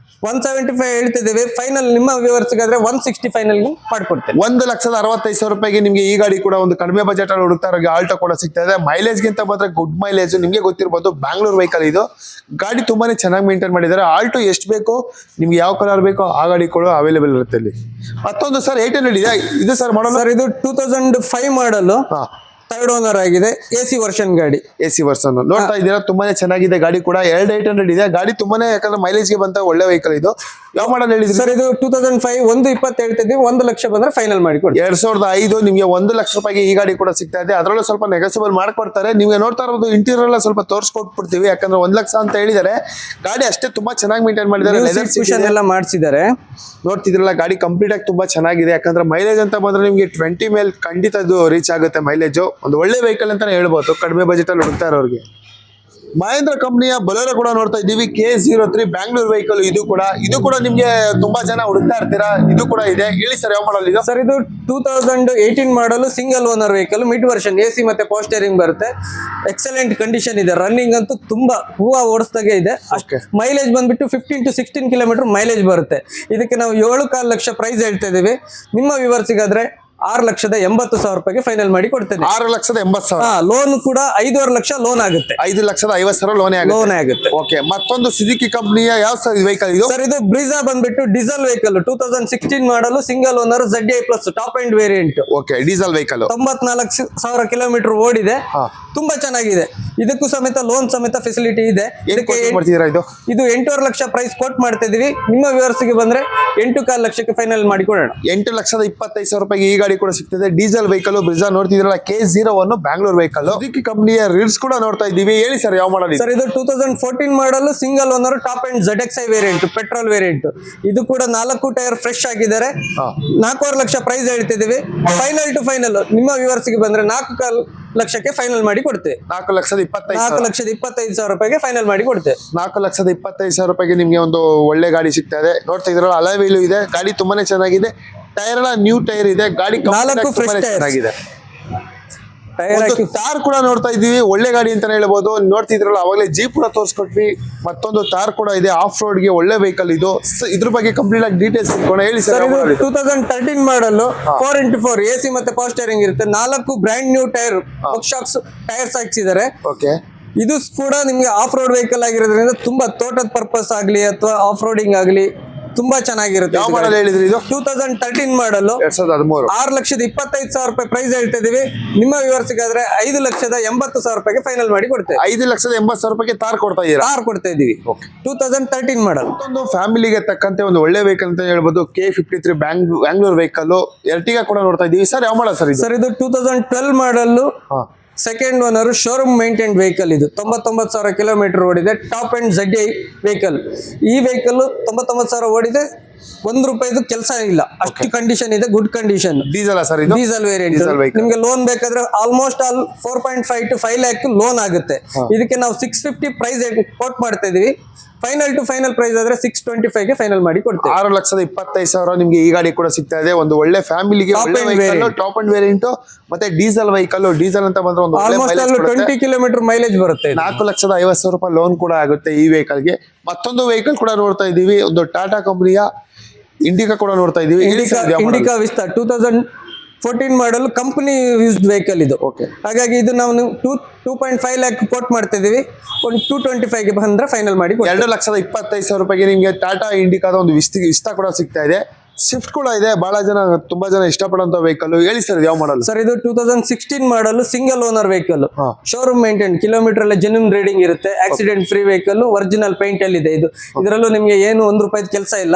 175 ಹೇಳ್ತಿದ್ದೇವೆ, ಫೈನಲ್ ನಿಮ್ಮ ವ್ಯೂವರ್ಸ್ಗಾದ್ರೆ 160 ಫೈನಲ್ ಮಾಡ್ಕೊಡ್ತೇನೆ. 1,65,000 ರೂಪಾಯಿಗೆ ನಿಮಗೆ ಈ ಗಾಡಿ ಕೂಡ ಒಂದು ಕಡಿಮೆ ಬಜೆಟ್ ಅಲ್ಲಿ ಹುಡುಕ್ತಾ ಇರೋ ಆಲ್ಟೋ ಕೂಡ ಸಿಗ್ತಾ ಇದೆ. ಮೈಲೇಜ್ ಗಿಂತ ಬಂದ್ರೆ ಗುಡ್ ಮೈಲೇಜ್, ನಿಮಗೆ ಗೊತ್ತಿರಬಹುದು ಬ್ಯಾಂಗ್ಳೂರ್ ವೆಹಿಕಲ್ ಇದು. ಗಾಡಿ ತುಂಬಾನೇ ಚೆನ್ನಾಗಿ ಮೇಂಟೈನ್ ಮಾಡಿದ್ದಾರೆ. ಆಲ್ಟೋ ಎಷ್ಟು ಬೇಕೋ ನಿಮ್ಗೆ ಯಾವ ಕಲರ್ ಬೇಕೋ ಆ ಗಾಡಿ ಕೂಡ ಅವೈಲೇಬಲ್ ಇರುತ್ತೆ ಇಲ್ಲಿ. ಮತ್ತೊಂದು ಸರ್ 800 ಇದೆ, ಇದು ಸರ್ ಮಾಡಲ್. ಸರ್ ಇದು 2005 ಮಾಡಲ್, ಥರ್ಡ್ ಓನರ್ ಆಗಿದೆ, AC ವರ್ಷನ್ ಗಾಡಿ. AC ವರ್ಷನ್ ನೋಡ್ತಾ ಇದ್ದೀರಾ, ತುಂಬಾನೇ ಚೆನ್ನಾಗಿದೆ ಗಾಡಿ ಕೂಡ. 800 ಇದೆ ಗಾಡಿ, ತುಂಬಾನೇ ಯಾಕಂದ್ರೆ ಮೈಲೇಜ್ ಗೆ ಬಂತ ಒಳ್ಳೆ ವೆಹಿಕಲ್ ಇದು. ಯಾವ ಮಾಡಲ್ ಹೇಳಿದ್ರಿ ಸರ್? ಇದು 2005, 120 ಹೇಳ್ತಿದ್ವಿ, 1 ಲಕ್ಷ ಬಂದ್ರೆ ಫೈನಲ್ ಮಾಡಿ ಕೊಡಿ. 2005 ನಿಮಗೆ 1 ಲಕ್ಷ ರೂಪಾಯಿಗೆ ಈ ಗಾಡಿ ಕೂಡ ಸಿಗ್ತಾ ಇದೆ. ಅದರಲ್ಲೂ ಸ್ವಲ್ಪ ನೆಗೋಸಿಯಬಲ್ ಮಾಡ್ಕೊಡ್ತಾರೆ. ನಿಮ್ಗೆ ನೋಡ್ತಾ ಇರೋದು ಇಂಟೀರಿಯರ್ ಎಲ್ಲ ಸ್ವಲ್ಪ ತೋರಿಸ್ಕೊಟ್ಬಿಡ್ತೀವಿ, ಯಾಕಂದ್ರೆ 1 ಲಕ್ಷ ಅಂತ ಹೇಳಿದ್ದಾರೆ. ಗಾಡಿ ಅಷ್ಟೇ ತುಂಬಾ ಚೆನ್ನಾಗಿ ಮೇಂಟೈನ್ ಮಾಡಿದ್ದಾರೆ, ಲೆದರ್ ಕುಷನ್ ಎಲ್ಲ ಮಾಡಿಸಿದ್ದಾರೆ. ನೋಡ್ತಿದ್ರಲ್ಲ, ಗಾಡಿ ಕಂಪ್ಲೀಟ್ ಆಗಿ ತುಂಬಾ ಚೆನ್ನಾಗಿದೆ. ಯಾಕಂದ್ರೆ ಮೈಲೇಜ್ ಅಂತ ಬಂದ್ರೆ ನಿಮ್ಗೆ 20 ಮೇಲೆ ಖಂಡಿತ ಇದು ರೀಚ್ ಆಗುತ್ತೆ ಮೈಲೇಜ್. ಒಂದು ಒಳ್ಳೆ ವೆಹಿಕಲ್ ಅಂತಾನೆ ಹೇಳ್ಬೋದು ಕಡಿಮೆ ಬಜೆಟ್ ಅಲ್ಲಿ ಹುಡುಕ್ತಾ ಇರೋರಿಗೆ. ಮಹೇಂದ್ರ ಕಂಪನಿಯ ಬೊಲೆರೋ ಕೂಡ ನೋಡ್ತಾ ಇದ್ದೀವಿ, K03 ಬ್ಯಾಂಗ್ಳೂರ್ ವೆಹಿಕಲ್. ಇದು ಕೂಡ ನಿಮ್ಗೆ ತುಂಬಾ ಜನ ಹುಡುಕ್ತಾ ಇರ್ತೀರಾ, ಇದು ಕೂಡ ಇದೆ. ಹೇಳಿ ಸರ್, ಯಾವ ಮಾಡಲ್ ಇದು? ಸರ್ ಇದು 2018 model, single owner vehicle, mid version, AC ಮತ್ತೆ ಪವರ್ ಸ್ಟೇರಿಂಗ್ ಬರುತ್ತೆ. ಎಕ್ಸಲೆಂಟ್ ಕಂಡೀಷನ್ ಇದೆ, ರನ್ನಿಂಗ್ ಅಂತೂ ತುಂಬಾ ಹೂವು ಓಡಿಸ್ದಾಗೆ ಇದೆ. ಮೈಲೇಜ್ ಬಂದ್ಬಿಟ್ಟು 15 to 16 ಕಿಲೋಮೀಟರ್ ಮೈಲೇಜ್ ಬರುತ್ತೆ. ಇದಕ್ಕೆ ನಾವು 7.5 ಲಕ್ಷ ಪ್ರೈಸ್ ಹೇಳ್ತಾ ಇದೀವಿ. ನಿಮ್ಮ ವ್ಯೂವರ್ಸಿಗಾದ್ರೆ 6,80,000 ರೂಪಾಯಿಗೆ ಫೈನಲ್ ಮಾಡಿ ಕೊಡ್ತೇನೆ. 6,80,000. ಲೋನ್ ಕೂಡ 5.5 ಲಕ್ಷ ಲೋನ್ ಆಗುತ್ತೆ. 5,50,000 ಲೋನ್ ಆಗುತ್ತೆ. ಓಕೆ, ಮತ್ತೊಂದು ಸುಜುಕಿ ಕಂಪನಿಯ ಯಾವ ಸರ್ ವೆಹಿಕಲ್ ಇದು? ಸರ್ ಇದು ಬ್ರೀಜಾ ಬಂದ್ಬಿಟ್ಟು ಡೀಸೆಲ್ ವೆಹಿಕಲ್, 2016 ಮಾಡಲು, single owner, ZI plus top end variant. Okay, diesel vehicle, 94,000 kilometre ಓಡಿದೆ. ತುಂಬಾ ಚೆನ್ನಾಗಿದೆ. ಇದಕ್ಕೂ ಸಮೇತ ಲೋನ್ ಸಮೇತ ಫೆಸಿಲಿಟಿ ಇದೆ. ಇದಕ್ಕೆ ಇದು 8.5 ಲಕ್ಷ ಪ್ರೈಸ್ ಕೋಟ್ ಮಾಡ್ತಾ ಇದೀವಿ. ನಿಮ್ಮ ವ್ಯೂವರ್ಸ್ ಗೆ ಬಂದ್ರೆ 8.5 ಲಕ್ಷಕ್ಕೆ ಫೈನಲ್ ಮಾಡಿ ಕೊಡೋಣ. 8,25,000 ರೂಪಾಯಿಗೆ ಈ ಗಾಡಿ ಕೂಡ ಸಿಗ್ತದೆ. ಡೀಸೆಲ್ ವೆಹಿಕಲ್ ಬ್ರಿಜಾ ನೋಡ್ತಿದ್ರಲ್ಲ, K01 ಬ್ಯಾಂಗ್ಳೂರ್ ವೆಹಿಕಲ್. ಸುಜುಕಿ ಕಂಪನಿಯ ರೀಲ್ಸ್ ಕೂಡ ನೋಡ್ತಾ ಇದ್ದೀವಿ. ಹೇಳಿ ಸರ್, ಯಾವ ಮಾಡಲ್? ಸರ್ ಇದು 2014 model, single owner, top end ZXi variant, petrol variant. ಇದು ಕೂಡ 4 ಟೈರ್ ಫ್ರೆಶ್ ಆಗಿದ್ದಾರೆ. 4.5 ಲಕ್ಷ ಪ್ರೈಸ್ ಹೇಳ್ತಿದೀವಿ. ಫೈನಲ್ ಟು ಫೈನಲ್ ನಿಮ್ಮ ವ್ಯೂವರ್ಸ್ ಗೆ ಬಂದ್ರೆ 4.5 ಲಕ್ಷಕ್ಕೆ ಫೈನಲ್ ಮಾಡಿ ಕೊಡ್ತೇವೆ. 4,25,000 ರೂಪಾಯಿಗೆ ಫೈನಲ್ ಮಾಡಿ ಕೊಡ್ತೇವೆ. 4,25,000 ರೂಪಾಯಿಗೆ ನಿಮ್ಗೆ ಒಂದು ಒಳ್ಳೆ ಗಾಡಿ ಸಿಗ್ತಾ ಇದೆ. ನೋಡ್ತಾ ಇದ್ರಲ್ಲ, ಅಲಾಯ್ ವೀಲ್ ಇದೆ. ಗಾಡಿ ತುಂಬಾನೇ ಚೆನ್ನಾಗಿದೆ. ಟೈರ್ ಎಲ್ಲ ನ್ಯೂ ಟೈರ್ ಇದೆ. ಗಾಡಿ 4 ಫ್ರೆಶ್ ಚೆನ್ನಾಗಿದೆ. ತಾರ್ ಕೂಡ ನೋಡ್ತಾ ಇದೀವಿ, ಒಳ್ಳೆ ಗಾಡಿ ಅಂತಾನೆ ಹೇಳ್ಬೋದು. ನೋಡ್ತಿದ್ರಲ್ಲ, ಅವಾಗಲೇ ಜೀಪ್ ಕೂಡ ತೋರಿಸ್ಕೊಟ್ವಿ. ಮತ್ತೊಂದು ತಾರ್ ಕೂಡ ಇದೆ, ಆಫ್ ರೋಡ್ ಗೆ ಒಳ್ಳೆ ವೆಹಿಕಲ್ ಇದು. ಇದ್ರ ಬಗ್ಗೆ ಕಂಪ್ಲೀಟ್ ಆಗಿ ಡೀಟೇಲ್ಸ್ ತಿಳ್ಕೊಂಡು ಹೇಳಿ ಸರ್. 2013 ಮಾಡಲ್, 4x4 AC ಮತ್ತೆ ಪವರ್ ಸ್ಟೇರಿಂಗ್ ಇರುತ್ತೆ. 4 brand new tyre, shocks tyres ಹಾಕ್ಸಿದ್ದಾರೆ. ಓಕೆ, ಇದು ಕೂಡ ನಿಮ್ಗೆ ಆಫ್ ರೋಡ್ ವೆಹಿಕಲ್ ಆಗಿರೋದ್ರಿಂದ ತುಂಬಾ ತೋಟದ ಪರ್ಪಸ್ ಆಗ್ಲಿ ಅಥವಾ ಆಫ್ ರೋಡಿಂಗ್ ಆಗ್ಲಿ ತುಂಬಾ ಚೆನ್ನಾಗಿರುತ್ತೆ. ಯಾವ ಮಾಡಲ್ ಹೇಳಿದ್ರಿ ಇದು? 2013 ಮಾಡಲ್, 2013. 6,25,000 ರೂಪಾಯಿ ಪ್ರೈಸ್ ಹೇಳ್ತಾ ಇದೀವಿ. ನಿಮ್ಮ ವ್ಯೂವರ್ಸ್ ಗಾದ್ರೆ 5,80,000 ರೂಪಾಯಿಗೆ ಫೈನಲ್ ಮಾಡಿ ಕೊಡ್ತೇವೆ. 5,80,000 ರೂಪಾಯಿಗೆ ತಾರ್ ಕೊಡ್ತಾ ಇದೀರಾ? ತಾರ್ ಕೊಡ್ತಾ ಇದೀವಿ. 2013 ಮಾಡಲ್. ಒಂದು ಫ್ಯಾಮಿಲಿಗೆ ತಕ್ಕಂತೆ ಒಂದು ಒಳ್ಳೆ ವೆಹಿಕಲ್ ಅಂತ ಹೇಳ್ಬೋದು. K53 Bangalore vehicle. ಎರ್ಟಿಗಾ ಕೂಡ ನೋಡ್ತಾ ಇದೀವಿ. ಸರ್, ಯಾವ ಮಾಡಲ್ ಸರ್ ಇದು? ಸರ್ ಇದು 2012 model, second owner, showroom maintain vehicle. ಇದು 99,000 ಕಿಲೋಮೀಟರ್ ಓಡಿದೆ. Top end ZI vehicle. ಈ ವೆಹಿಕಲ್ 99,000 ಓಡಿದೆ. ₹1 ಕೆಲಸ ಇಲ್ಲ, ಅಷ್ಟು ಕಂಡೀಷನ್ ಇದೆ, ಗುಡ್ ಕಂಡೀಷನ್. ಡೀಸೆಲ್ ಸರ್ ಇದು? Diesel variant. ನಿಮ್ಗೆ ಲೋನ್ ಬೇಕಾದ್ರೆ ಆಲ್ಮೋಸ್ಟ್ 4.5 to 5 ಲ್ಯಾಕ್ ಲೋನ್ ಆಗುತ್ತೆ. ಇದಕ್ಕೆ ನಾವು 650 ಪ್ರೈಸ್ ಕೋಟ್ ಮಾಡ್ತಾ ಇದೀವಿ. ಫೈನಲ್ ಟು ಫೈನಲ್ ಪ್ರೈಸ್ ಆದ್ರೆ 625 ಗೆ ಫೈನಲ್ ಮಾಡಿ ಕೊಡ್ತೇವೆ. 6,25,000 ನಿಮ್ಗೆ ಈ ಗಾಡಿ ಕೂಡ ಸಿಗ್ತಾ ಇದೆ. ಒಂದು ಒಳ್ಳೆ ಫ್ಯಾಮಿಲಿಗೆ ಟಾಪ್ ಅಂಡ್ ವೇರಿಯಂಟ್ ಮತ್ತೆ ಡೀಸೆಲ್ ವೆಹಿಕಲ್. ಡೀಸೆಲ್ ಅಂತ ಬಂದ್ರೆ ಒಂದು ಆಲ್ಮೋಸ್ಟ್ 20 ಕಿಲೋಮೀಟರ್ ಮೈಲೇಜ್ ಬರುತ್ತೆ. 4,50,000 ರೂಪಾಯಿ ಲೋನ್ ಕೂಡ ಆಗುತ್ತೆ ಈ ವೆಹಿಕಲ್ ಗೆ. ಮತ್ತೊಂದು ವೆಹಿಕಲ್ ಕೂಡ ನೋಡ್ತಾ ಇದೀವಿ, ಒಂದು ಟಾಟಾ ಕಂಪನಿಯ ಇಂಡಿಕಾ ಕೂಡ ನೋಡ್ತಾ ಇದೀವಿ. ಇಂಡಿಕಾ ವಿಸ್ತಾ 2014 ಮಾಡಲ್, ಕಂಪನಿ ಯೂಸ್ಡ್ ವೆಹಿಕಲ್ ಇದು. ಹಾಗಾಗಿ ಇದು ನಾವು 2.5 ಲ್ಯಾಕ್ ಕೋಟ್ ಮಾಡ್ತಾ ಇದೀವಿ. ಒಂದು 225 ಗೆ ಬಂದ್ರೆ ಫೈನಲ್ ಮಾಡಿ 2,25,000 ರೂಪಾಯಿಗೆ ನಿಮ್ಗೆ ಟಾಟಾ ಇಂಡಿಕಾದ ಒಂದು ವಿಸ್ತಾ ಕೂಡ ಸಿಗ್ತಾ ಇದೆ. ಸ್ವಿಫ್ಟ್ ಕೂಡ ಇದೆ. ತುಂಬಾ ಜನ ಇಷ್ಟಪಡುವಂತ ವೆಹಿಕಲ್. ಹೇಳಿ ಸರ್, ಯಾವ ಮಾಡಲ್? ಸರ್ ಇದು 2016 model, single owner vehicle, showroom maintain, kilometre ಎಲ್ಲ ಜೆನ್ಯೂನ್ ರೀಡಿಂಗ್ ಇರುತ್ತೆ. Accident free vehicle, original paint ಅಲ್ಲಿ ಇದೆ. ಇದರಲ್ಲೂ ನಿಮ್ಗೆ ಏನು ₹1 ಕೆಲಸ ಇಲ್ಲ.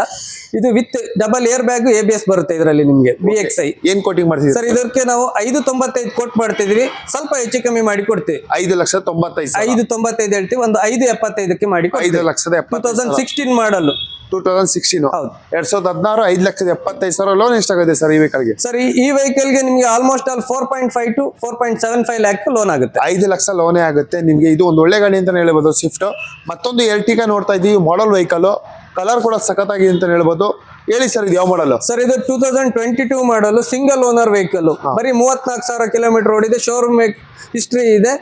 ಇದು with double air bag, ABS ಬರುತ್ತೆ ಇದರಲ್ಲಿ ನಿಮ್ಗೆ. VXi ಏನ್ ಕೋಟಿಂಗ್ ಮಾಡ್ತೀವಿ ಸರ್? ಇದಕ್ಕೆ ನಾವು 595 ಕೋಟ್ ಮಾಡ್ತಿದೀವಿ. ಸ್ವಲ್ಪ ಹೆಚ್ಚು ಕಮ್ಮಿ ಮಾಡಿ ಕೊಡ್ತೀವಿ. 5,95,000 ಹೇಳ್ತೀವಿ. ಒಂದು 5,75,000ಕ್ಕೆ ಮಾಡಿ 5,70,000. 2016 ಮಾಡಲ್, 2016 2016 5,75,000 ಲೋನ್ ಎಷ್ಟಾಗುತ್ತೆ ಸರ್ ಈ ವೆಹಿಕಲ್ಗೆ? ಸರ್ ಈ ವೆಹಿಕಲ್ ಗೆ ನಿಮ್ಗೆ ಆಲ್ಮೋಸ್ಟ್ 4.5 to 4.75 ಲ್ಯಾಕ್ ಲೋನ್ ಆಗುತ್ತೆ. 5 ಲಕ್ಷ ಲೋನೇ ಆಗುತ್ತೆ ನಿಮ್ಗೆ. ಇದು ಒಂದು ಒಳ್ಳೆ ಗಾಡಿ ಅಂತ ಹೇಳ್ಬೋದು, ಸ್ವಿಫ್ಟ್. ಮತ್ತೊಂದು ಎರ್ಟಿಗಾ ನೋಡ್ತಾ ಇದೀವಿ, ಮಾಡಲ್ ವೆಹಿಕಲ್. ಕಲರ್ ಕೂಡ ಸಖತ್ತಾಗಿದೆ ಅಂತ ಹೇಳ್ಬೋದು. ಹೇಳಿ ಸರ್ ಇದು ಯಾವ ಮಾಡಲ್? ಸರ್ ಇದು 2022 ಮಾಡಲು ಸಿಂಗಲ್ ಓನರ್ ವೆಹಿಕಲ್, ಬರೀ 34,000 ಕಿಲೋಮೀಟರ್ ಓಡಿದೆ, ಶೋರೂಮ್ ಹಿಸ್ಟ್ರಿ ಇದೆ.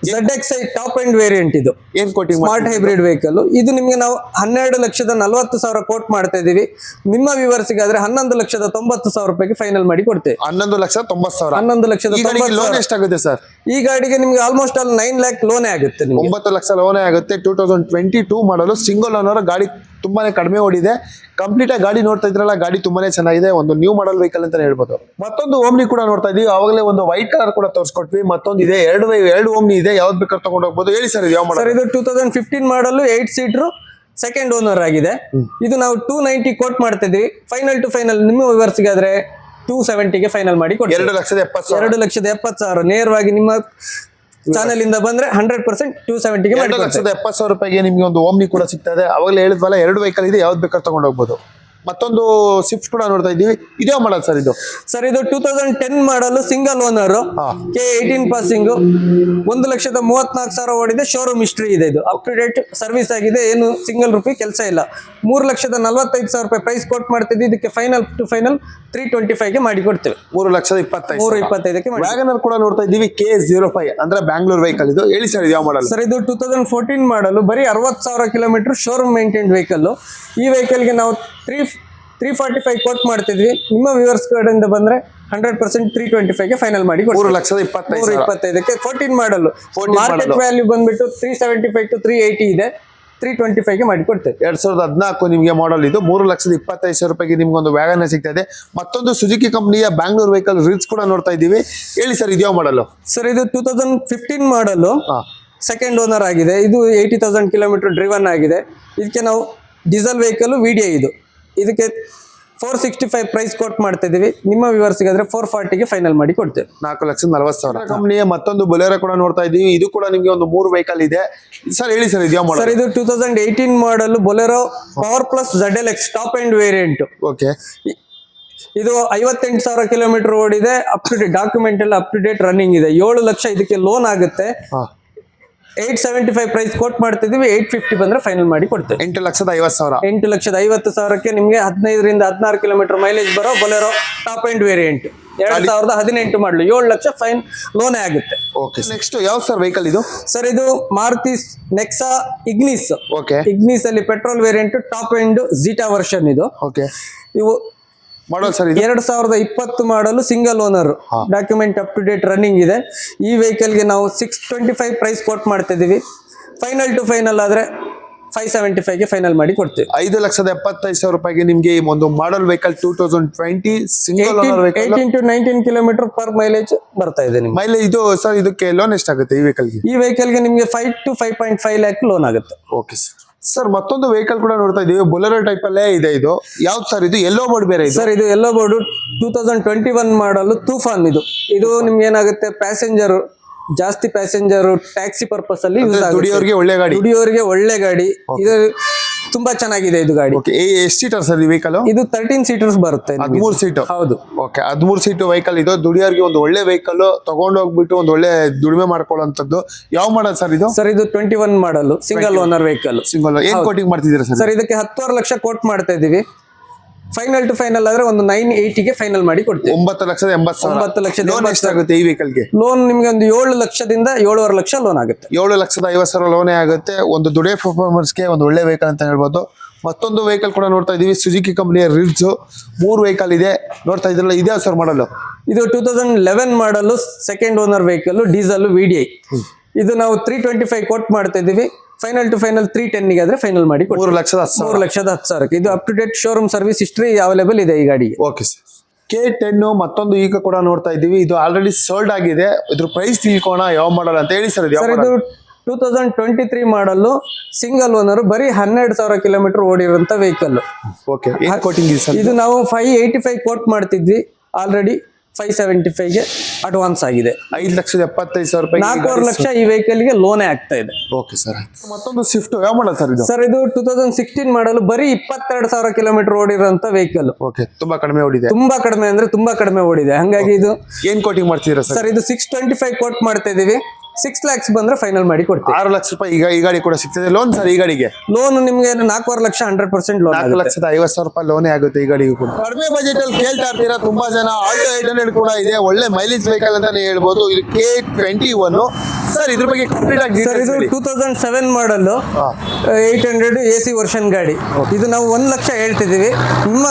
ZXi ಟಾಪ್ ಅಂಡ್ ವೇರಿಯಂಟ್ ಇದು, ಏನ್ ಕೋಟಿಂಗ್ ಸ್ಮಾರ್ಟ್ ಹೈಬ್ರಿಡ್ ವೆಹಿಕಲ್. ಇದು ನಿಮ್ಗೆ ನಾವು 12,40,000 ಕೋಟ್ ಮಾಡ್ತಾ ಇದೀವಿ. ನಿಮ್ಮ ವ್ಯೂವರ್ಸ್ಗೆ ಆದ್ರೆ 11,90,000 ರೂಪಾಯಿಗೆ ಫೈನಲ್ ಮಾಡಿ ಕೊಡ್ತೇವೆ. 11,90,000. 11,90,000 ಲೋನ್ ಎಷ್ಟಾಗುತ್ತೆ ಸರ್? ಈ ಗಾಡಿಗೆ ನಿಮ್ಗೆ ಆಲ್ಮೋಸ್ಟ್ ಆಲ್ 9 lakh ಲೋನೇ ಆಗುತ್ತೆ ನಿಮ್ಗೆ. 9 ಲಕ್ಷ ಲೋನೇ ಆಗುತ್ತೆ. 2022 ಮಾಡಲು ಸಿಂಗಲ್ ಓನರ್ ಗಾಡಿ ತುಂಬಾನೇ ಕಡಿಮೆ ಓಡಿದೆ. ಕಂಪ್ಲೀಟ್ ಆಗಿ ಗಾಡಿ ನೋಡ್ತಾ ಇದ್ರಲ್ಲ, ಗಾಡಿ ತುಂಬಾನೇ ಚೆನ್ನಾಗಿದೆ. ಒಂದು ನ್ಯೂ ಮಾಡಲ್ ವೆಹಿಕಲ್ ಅಂತ ಹೇಳ್ಬೋದು. ಮತ್ತೊಂದು ಓಮ್ನಿ ಕೂಡ ನೋಡ್ತಾ ಇದೀವಿ. ಅವಾಗಲೇ ಒಂದು ವೈಟ್ ಕಲರ್ ಕೂಡ ತೋರಿಸ್ಕೊಟ್ವಿ. ಮತ್ತೊಂದು ಇದೆ, ಎರಡು ಓಮ್ನಿ ಇದೆ. ಯಾವ್ದು ಬೇಕಾದ್ರೂ ತಗೊಂಡು ಹೋಗ್ಬೋದು. ಹೇಳಿ ಸರ್ ಇದು ಯಾವ ಮಾಡಲ್? ಸರ್ ಇದು 2015 ಮಾಡಲು 8 ಸೀಟರ್ ಸೆಕೆಂಡ್ ಓನರ್ ಆಗಿದೆ. ಇದು ನಾವು 290 ಕೋಟ್ ಮಾಡ್ತಾ ಇದೀವಿ. ಫೈನಲ್ ಟು ಫೈನಲ್ ನಿಮ್ಮ ವ್ಯೂವರ್ಸ್ಗೆ ಆದ್ರೆ 270ಗೆ ಫೈನಲ್ ಮಾಡಿ ಕೊಡ್ತೀವಿ. 2,70,000. 2,70,000 ನೇರವಾಗಿ ನಿಮ್ಮ ಚಾನೆಲ್ ಇಂದ ಬಂದ್ರೆ 100% 270ಗೆ ಮಾಡಿ 2,70,000 ರೂಪಾಯಿಗೆ ನಿಮ್ಗೆ ಒಂದು ಓಮ್ನಿ ಕೂಡ ಸಿಗ್ತದೆ. ಅವಾಗಲೇ ಹೇಳಿದ್ವಲ್ಲ, 2 ವೆಹಿಕಲ್ ಇದೆ, ಯಾವ್ದು ಬೇಕಾದ್ರೂ ತಗೊಂಡು ಹೋಗ್ಬೋದು. ಮತ್ತೊಂದು ಸ್ವಿಫ್ಟ್ ಕೂಡ ನೋಡ್ತಾ ಇದೀವಿ. ಇದೇ ಮಾಡಲ್ ಸರ್ ಇದು? ಸರ್ ಇದು 2010 ಮಾಡಲು ಸಿಂಗಲ್ ಓನರ್, K18 ಪಾಸಿಂಗ್, 1,34,000 ಓಡಿದೆ. ಶೋರೂಮ್ ಹಿಸ್ಟ್ರಿ ಇದೆ. ಇದು ಅಪ್ ಟು ಡೇಟ್ ಸರ್ವಿಸ್ ಆಗಿದೆ. ಏನು ಸಿಂಗಲ್ ರೂಪಾಯಿ ಕೆಲಸ ಇಲ್ಲ. 3,45,000 ರೂಪಾಯಿ ಪ್ರೈಸ್ ಕೊಟ್ ಮಾಡ್ತಿದ್ವಿ. ಇದಕ್ಕೆ ಫೈನಲ್ ಟು ಫೈನಲ್ 325ಗೆ ಮಾಡಿ ಕೊಡ್ತೇವೆ. 3,25,000. 325ಕ್ಕೆ ಮಾಡಿ. ವ್ಯಾಗನರ್ ಕೂಡ ನೋಡ್ತಾ ಇದ್ದೀವಿ. K05 ಅಂದ್ರೆ ಬ್ಯಾಂಗ್ಳೂರ್ ವೆಹಿಕಲ್ ಇದು. ಹೇಳಿ ಸರ್ ಇದು ಯಾವ ಮಾಡಲ್? ಸರ್ ಇದು 2014 ಮಾಡಲು ಬರೀ 60,000 ಕಿಲೋಮೀಟರ್ ಶೋರೂಮ್ ಮೇಂಟೈನ್ ವೆಹಿಕಲ್. ಈ ವೆಹಿಕಲ್ಗೆ ನಾವು 345 ಕೋಟ್ ಮಾಡ್ತಿದ್ವಿ. ನಿಮ್ಮ ವ್ಯೂವರ್ಸ್ ಕಡೆಯಿಂದ ಬಂದ್ರೆ 100% 325ಗೆ ಫೈನಲ್ ಮಾಡಿ 3,25,000. 14 ಮಾಡಲು ಮಾರ್ಕೆಟ್ ವ್ಯಾಲ್ಯೂ ಬಂದ್ಬಿಟ್ಟು 375 to 380 ಇದೆ. 325ಗೆ ಮಾಡಿ ಕೊಡ್ತೇವೆ. 2014 ನಿಮಗೆ ಮಾಡಲ್ ಇದು. 3,25,000 ರೂಪಾಯಿಗೆ ನಿಮ್ಗೆ ಒಂದು ವ್ಯಾಗನ್ ಸಿಗ್ತಾ ಇದೆ. ಮತ್ತೊಂದು ಸುಜುಕಿ ಕಂಪನಿಯ ಬ್ಯಾಂಗ್ಳೂರ್ ವೆಹಿಕಲ್ ರಿಡ್ಸ್ ಕೂಡ ನೋಡ್ತಾ ಇದ್ದೀವಿ. ಹೇಳಿ ಸರ್ ಇದು ಯಾವ ಮಾಡಲ್? ಸರ್ ಇದು 2015 ಮಾಡಲು ಸೆಕೆಂಡ್ ಓನರ್ ಆಗಿದೆ. ಇದು 80,000 ಕಿಲೋಮೀಟರ್ ಡ್ರಿವನ್ ಆಗಿದೆ. ಇದಕ್ಕೆ ನಾವು ಡೀಸೆಲ್ ವೆಹಿಕಲ್ ವಿಡಿಯೋ ಇದು. ಇದಕ್ಕೆ 465 ಪ್ರೈಸ್ ಕೋಟ್ ಮಾಡ್ತಾ ಇದೀವಿ. ನಿಮ್ಮ ವ್ಯೂವರ್ಸ್ಗೆ ಆದ್ರೆ 440ಗೆ ಫೈನಲ್ ಮಾಡಿ ಕೊಡ್ತೇವೆ. 4,40,000 ಕಂಪನಿಯ ಮತ್ತೊಂದು ಬೊಲೆರೋ ಕೂಡ ನೋಡ್ತಾ ಇದೀವಿ. ಇದು ಕೂಡ ನಿಮ್ಗೆ ಒಂದು 3 ವೆಹಿಕಲ್ ಇದೆ. ಸರ್ ಹೇಳಿ ಸರ್ ಇದು ಯಾವ ಮಾಡಲ್? ಸರ್ ಇದು 2018 model Bolero power plus ZLX top end variant. Okay. ಇದು 58,000 ಕಿಲೋಮೀಟರ್ ಓಡಿದೆ. ಅಪ್ ಟು ಡೇಟ್ ಡಾಕ್ಯುಮೆಂಟ್ ಎಲ್ಲ ಅಪ್ ಟು ಡೇಟ್ ರನ್ನಿಂಗ್ ಇದೆ. 7 ಲಕ್ಷ ಇದಕ್ಕೆ ಲೋನ್ ಆಗುತ್ತೆ. 875 ಪ್ರೈಸ್ ಕೋಟ್ ಮಾಡ್ತಿದೀವಿ. 850 ಬಂದ್ರೆ ಫೈನಲ್ ಮಾಡಿ ಕೊಡ್ತೇವೆ. 8,50,000. 8,50,000ಕ್ಕೆ ನಿಮ್ಗೆ 15 ರಿಂದ 16 ಕಿಲೋಮೀಟರ್ ಮೈಲೇಜ್ ಬರೋ Bolero top end variant 2018 model 7 lakh fine ಲೋನೇ ಆಗುತ್ತೆ. ಓಕೆ. ನೆಕ್ಸ್ಟ್ ಯಾವ ಸರ್ ವೆಹಿಕಲ್ ಇದು? ಸರ್ ಇದು Maruti Nexa Ignis. Okay. Ignis ಅಲ್ಲಿ petrol variant top end zeta version ಇದು. ಓಕೆ. ಇವು ಮಾಡಲ್ ಸರ್ ಇದು 2020 model single owner, document up to date running ಇದೆ. ಈ ವೆಹಿಕಲ್ಗೆ ನಾವು 625 ಪ್ರೈಸ್ ಕೋಟ್ ಮಾಡ್ತಿದ್ದೀವಿ. ಫೈನಲ್ ಟು ಫೈನಲ್ ಆದ್ರೆ 575ಗೆ ಫೈನಲ್ ಮಾಡಿ ಕೊಡ್ತೀವಿ. 5,75,000 ರೂಪಾಯಿಗೆ ನಿಮ್ಗೆ ಒಂದು ಮಾಡಲ್ vehicle 2020 single owner vehicle 18 to 19 kilometre per mileage ಬರ್ತಾ ಇದೆ ನಿಮ್ಗೆ. ಮೈಲೇಜ್ ಇದು ಸರ್. ಇದಕ್ಕೆ ಲೋನ್ ಎಷ್ಟಾಗುತ್ತೆ ಈ ವೆಹಿಕಲ್ಗೆ? ಈ ವೆಹಿಕಲ್ಗೆ ನಿಮ್ಗೆ 5 to 5.5 ಲ್ಯಾಕ್ ಲೋನ್ ಆಗುತ್ತೆ. Okay sir. ಮತ್ತೊಂದು ವೆಹಿಕಲ್ ಕೂಡ ನೋಡ್ತಾ ಇದೀವಿ. ಬೊಲೆರೋ ಟೈಪ್ ಅಲ್ಲೇ ಇದೆ ಇದು. ಯಾವ್ದು ಸರ್ ಇದು? ಎಲ್ಲೋ ಬೋರ್ಡ್ ಬೇರೆ ಇದೆ ಸರ್. ಇದು ಎಲ್ಲೋ ಬೋರ್ಡ್ 2021 ಮಾಡಲು ತೂಫಾನ್ ಇದು. ಇದು ನಿಮ್ಗೆ ಏನಾಗುತ್ತೆ, ಪ್ಯಾಸೆಂಜರ್ ಜಾಸ್ತಿ ಪ್ಯಾಸೆಂಜರ್ ಟ್ಯಾಕ್ಸಿ ಪರ್ಪಸ್ ಅಲ್ಲಿ ಯೂಸ್ ಆಗುತ್ತೆ. ದುಡಿಯೋರಿಗೆ ಒಳ್ಳೆ ಗಾಡಿ. ದುಡಿಯೋರಿಗೆ ಒಳ್ಳೆ ಗಾಡಿ ಇದು. ತುಂಬಾ ಚೆನ್ನಾಗಿದೆ ಇದು ಗಾಡಿ. ಓಕೆ. ಎಷ್ಟು ಸೀಟರ್ ಸರ್ ಈ ವೆಹಿಕಲ್? ಇದು 13 ಸೀಟರ್ಸ್ ಬರುತ್ತೆ. 13 ಸೀಟ್. ಹೌದು. ಓಕೆ. 13 ಸೀಟ್ ವೆಹಿಕಲ್ ಇದು. ದುಡಿಯೋರಿಗೆ ಒಂದು ಒಳ್ಳೆ ವೆಹಿಕಲ್ ತಗೊಂಡು ಹೋಗ್ಬಿಟ್ಟು ಒಂದು ಒಳ್ಳೆ ದುಡಿಮೆ ಮಾಡ್ಕೊಳ್ಳೋಂಥದ್ದು. ಯಾವ ಮಾಡಲ್ ಸರ್ ಇದು? ಸರ್ ಇದು 21 ಮಾಡಲು ಸಿಂಗಲ್ ಓನರ್ ವೆಹಿಕಲ್. ಸಿಂಗಲ್. ಏನ್ ಕೋಟಿಂಗ್ ಮಾಡ್ತಿದ್ದೀರಾ ಸರ್? ಸರ್ ಇದಕ್ಕೆ 10 ಲಕ್ಷ ಕೋಟ್ ಮಾಡ್ತಾ ಇದೀವಿ. ಫೈನಲ್ ಟು ಫೈನಲ್ ಆದ್ರೆ ಒಂದು 980ಗೆ ಫೈನಲ್ ಮಾಡಿ ಕೊಡ್ತೀವಿ. 9,80,000. ಲೋನ್ ಎಷ್ಟಾಗುತ್ತೆ ಈ ವೆಹಿಕಲ್ಗೆ? ಲೋನ್ ನಿಮ್ಗೆ ಒಂದು 7 ಲಕ್ಷದಿಂದ 7.5 ಲಕ್ಷ ಲೋನ್ ಆಗುತ್ತೆ. 7,50,000 ಲೋನೇ ಆಗುತ್ತೆ. ಒಂದು ದುಡಿಯೋ ಪರ್ಫಾರ್ಮೆನ್ಸ್ಗೆ ಒಂದು ಒಳ್ಳೆ ವೆಹಿಕಲ್ ಅಂತ ಹೇಳ್ಬೋದು. ಮತ್ತೊಂದು ವೆಹಿಕಲ್ ಕೂಡ ನೋಡ್ತಾ ಇದೀವಿ. ಸುಜುಕಿ ಕಂಪನಿಯ ರಿಡ್ಸ್ 3 ವೆಹಿಕಲ್ ಇದೆ ನೋಡ್ತಾ ಇದ್ರಲ್ಲ. ಇದೇ ಸರ್ ಮಾಡಲು? ಇದು 2011 ಮಾಡಲು second owner vehicle diesel VDI. ಇದು ನಾವು 325 ಕೋಟ್ ಮಾಡ್ತಾ ಇದೀವಿ. ಫೈನಲ್ ಟು ಫೈನಲ್ 310ಗೆ ಆದ್ರೆ ಫೈನಲ್ ಮಾಡಿ 3,10,000. ಇದು up to date showroom service history available ಇದೆ ಈ ಗಾಡಿಗೆ. Okay sir. K10 ಮತ್ತೊಂದು ಈಗ ಕೂಡ ನೋಡ್ತಾ ಇದೀವಿ. ಇದು ಆಲ್ರೆಡಿ ಸೋಲ್ಡ್ ಆಗಿದೆ. ಇದ್ರ ಪ್ರೈಸ್ ತಿಳ್ಕೋಣ ಯಾವ ಮಾಡಲ್ ಅಂತ ಹೇಳಿ ಸರ್. ಇದು 2023 ಮಾಡಲು ಸಿಂಗಲ್ ಓನರ್ ಬರೀ 12,000 ಕಿಲೋಮೀಟರ್ ಓಡಿರುವಂತ ವೆಹಿಕಲ್. ಓಕೆ. ಕೋಟಿಂಗ್ ಇದು ನಾವು 585 ಕೋಟ್ ಮಾಡ್ತಿದ್ವಿ. ಆಲ್ರೆಡಿ 575ಗೆ ಅಡ್ವಾನ್ಸ್ ಆಗಿದೆ. 5,70,000 ರೂಪಾಯಿ. 4 ಲಕ್ಷ ಈ ವೆಹಿಕಲ್ಗೆ ಲೋನೇ ಆಗ್ತಾ ಇದೆ. Okay sir. ಮತ್ತೊಂದು ಸ್ವಿಫ್ಟ್ ಯಾವ ಮಾಡಲ್ ಸರ್ ಇದು? ಸರ್ ಇದು 2016 ಮಾಡಲು ಬರೀ 22,000 ಕಿಲೋಮೀಟರ್ ಓಡಿರುವಂತ ವೆಹಿಕಲ್. ಓಕೆ. ತುಂಬಾ ಕಡಿಮೆ ಓಡಿದೆ. ತುಂಬಾ ಕಡಿಮೆ ಅಂದ್ರೆ ತುಂಬಾ ಕಡಿಮೆ ಓಡಿದೆ. ಹಂಗಾಗಿ ಇದು ಏನ್ ಕೋಟಿಂಗ್ ಮಾಡ್ತಿದ್ದೀರಾ ಸರ್? ಸರ್ ಇದು 625 ಕೋಟ್ ಮಾಡ್ತಾ ಇದೀವಿ. 6 lakhs ಬಂದ್ರೆ ಫೈನಲ್ ಮಾಡಿ ಕೊಡ್ತೀವಿ. 6 ಲಕ್ಷ ರೂಪಾಯಿ ಈಗ ಈ ಗಾಡಿ ಕೂಡ ಸಿಗ್ತದೆ. ಲೋನ್ ಸರ್ ಈ ಗಾಡಿಗೆ ಲೋನ್ ನಿಮ್ಗೆ 4.5 ಲಕ್ಷ 100% ಲೋನ್ 4,50,000 ರೂಪಾಯಿ ಲೋನೇ ಆಗುತ್ತೆ ಈ ಗಾಡಿಗೂ ಕೂಡ. ಕಡಿಮೆ ಬಜೆಟ್ ಅಲ್ಲಿ ಕೇಳ್ತಾ ಇರ್ತೀರಾ ತುಂಬಾ ಜನ. ಆಲ್ಟೋ 800 ಕೂಡ ಇದೆ, ಒಳ್ಳೆ ಮೈಲೇಜ್ ವೆಹಿಕಲ್ ಅಂತಾನೆ ಹೇಳ್ಬೋದು. ಇದು K21 ಸರ್. ಇದ್ರ ಬಗ್ಗೆ ಕಂಪ್ಲೀಟ್ ಆಗಿ ಸರ್ ಇದು 2007 ಮಾಡಲ್ 800 AC ವರ್ಷನ್ ಗಾಡಿ. ಇದು ನಾವು 1 ಲಕ್ಷ ಹೇಳ್ತಿದೀವಿ. ನಿಮ್ಮ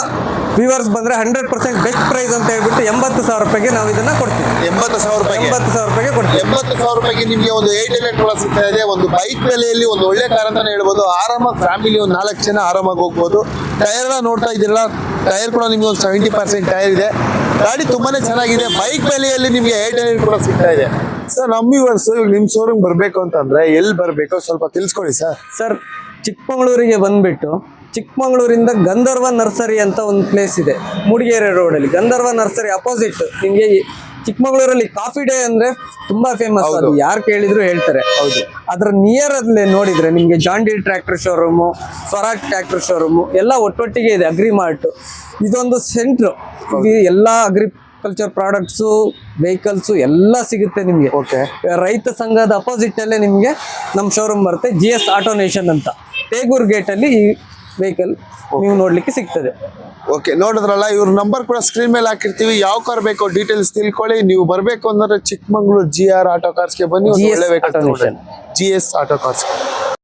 ವ್ಯೂವರ್ಸ್ ಬಂದ್ರೆ 100% ಬೆಸ್ಟ್ ಪ್ರೈಸ್ ಅಂತ ಹೇಳ್ಬಿಟ್ಟು 80,000 ರೂಪಾಯಿಗೆ ನಾವು ಇದನ್ನ ಕೊಡ್ತೀವಿ. 80,000 ರೂಪಾಯಿಗೆ 80,000 ರೂಪಾಯಿಗೆ ಕೊಡ್ತೀವಿ. 80,000 ರೂಪಾಯಿಗೆ ನಿಮಗೆ ಒಂದು 800 ಕೂಡ ಸಿಗ್ತಾ ಇದೆ. ಒಂದು ಬೈಕ್ ಬೆಲೆಯಲ್ಲಿ ಒಂದು ಒಳ್ಳೆ ಕಾರ್ ಅಂತಾನೆ ಹೇಳ್ಬೋದು. ಆರಾಮಾಗಿ ಫ್ಯಾಮಿಲಿ ಒಂದು 4 ಜನ ಆರಾಮಾಗಿ ಹೋಗ್ಬೋದು. ಟೈರ್ ನೋಡ್ತಾ ಇದ್ದೀರಲ್ಲ, ಟೈರ್ ಕೂಡ ನಿಮ್ಗೆ ಒಂದು 70% ಟೈರ್ ಇದೆ. ಗಾಡಿ ತುಂಬಾನೇ ಚೆನ್ನಾಗಿದೆ. ಬೈಕ್ ಬೆಲೆಯಲ್ಲಿ ನಿಮಗೆ 800 ಕೂಡ ಸಿಗ್ತಾ ಇದೆ. ಸರ್ ನಮ್ಮ ವ್ಯೂವರ್ಸ್ ಇವಾಗ ನಿಮ್ಮ ಶೋರೂಮ್ ಬರಬೇಕು ಅಂತಂದ್ರೆ ಎಲ್ಲಿ ಬರಬೇಕು ಸ್ವಲ್ಪ ತಿಳಿಸ್ಕೊಡಿ ಸರ್. ಸರ್ ಚಿಕ್ಕಮಗಳೂರಿಗೆ ಬಂದ್ಬಿಟ್ಟು ಚಿಕ್ಕಮಗಳೂರಿಂದ ಗಂಧರ್ವ ನರ್ಸರಿ ಅಂತ ಒಂದು ಪ್ಲೇಸ್ ಇದೆ ಮೂಡಿಗೆರೆ ರೋಡಲ್ಲಿ. ಗಂಧರ್ವ ನರ್ಸರಿ ಅಪೋಸಿಟ್ ನಿಮಗೆ ಚಿಕ್ಕಮಗಳೂರಲ್ಲಿ ಕಾಫಿ ಡೇ ಅಂದ್ರೆ ತುಂಬಾ ಫೇಮಸ್. ಅದು ಯಾರು ಕೇಳಿದ್ರು ಹೇಳ್ತಾರೆ. ಅದ್ರ ನಿಯರ್ ಅಲ್ಲೇ ನೋಡಿದ್ರೆ ನಿಮ್ಗೆ John Deere tractor showroom, Swaraj tractor showroom ಎಲ್ಲ ಒಟ್ಟೊಟ್ಟಿಗೆ ಇದೆ. ಅಗ್ರಿ ಮಾರ್ಟ್ ಇದೊಂದು ಸೆಂಟ್ರ್. ಇದು ಎಲ್ಲಾ ಅಗ್ರಿಕಲ್ಚರ್ ಪ್ರಾಡಕ್ಟ್ಸು, ವೆಹಿಕಲ್ಸು ಎಲ್ಲ ಸಿಗುತ್ತೆ ನಿಮ್ಗೆ. ರೈತ ಸಂಘದ ಅಪೋಸಿಟ್ ಅಲ್ಲೇ ನಿಮ್ಗೆ ನಮ್ಮ ಶೋರೂಮ್ ಬರುತ್ತೆ. GS ಆಟೋ ನೇಷನ್ ಅಂತ ಟೇಗೂರ್ ಗೇಟ್ ಅಲ್ಲಿ ಈ ವೆಹಿಕಲ್ ನೀವು ನೋಡ್ಲಿಕ್ಕೆ ಸಿಗ್ತದೆ. ಓಕೆ, ನೋಡಿದ್ರಲ್ಲ, ಇವ್ರ ನಂಬರ್ ಕೂಡ ಸ್ಕ್ರೀನ್ ಮೇಲೆ ಹಾಕಿರ್ತೀವಿ. ಯಾವ ಕಾರ್ ಬೇಕೋ ಡೀಟೇಲ್ಸ್ ತಿಳ್ಕೊಳ್ಳಿ. ನೀವು ಬರಬೇಕು ಅಂದ್ರೆ ಚಿಕ್ಕಮಂಗ್ಳೂರು GR ಆಟೋ ಕಾರ್ಸ್ಗೆ ಬನ್ನಿ. GS auto nation. GS auto cars.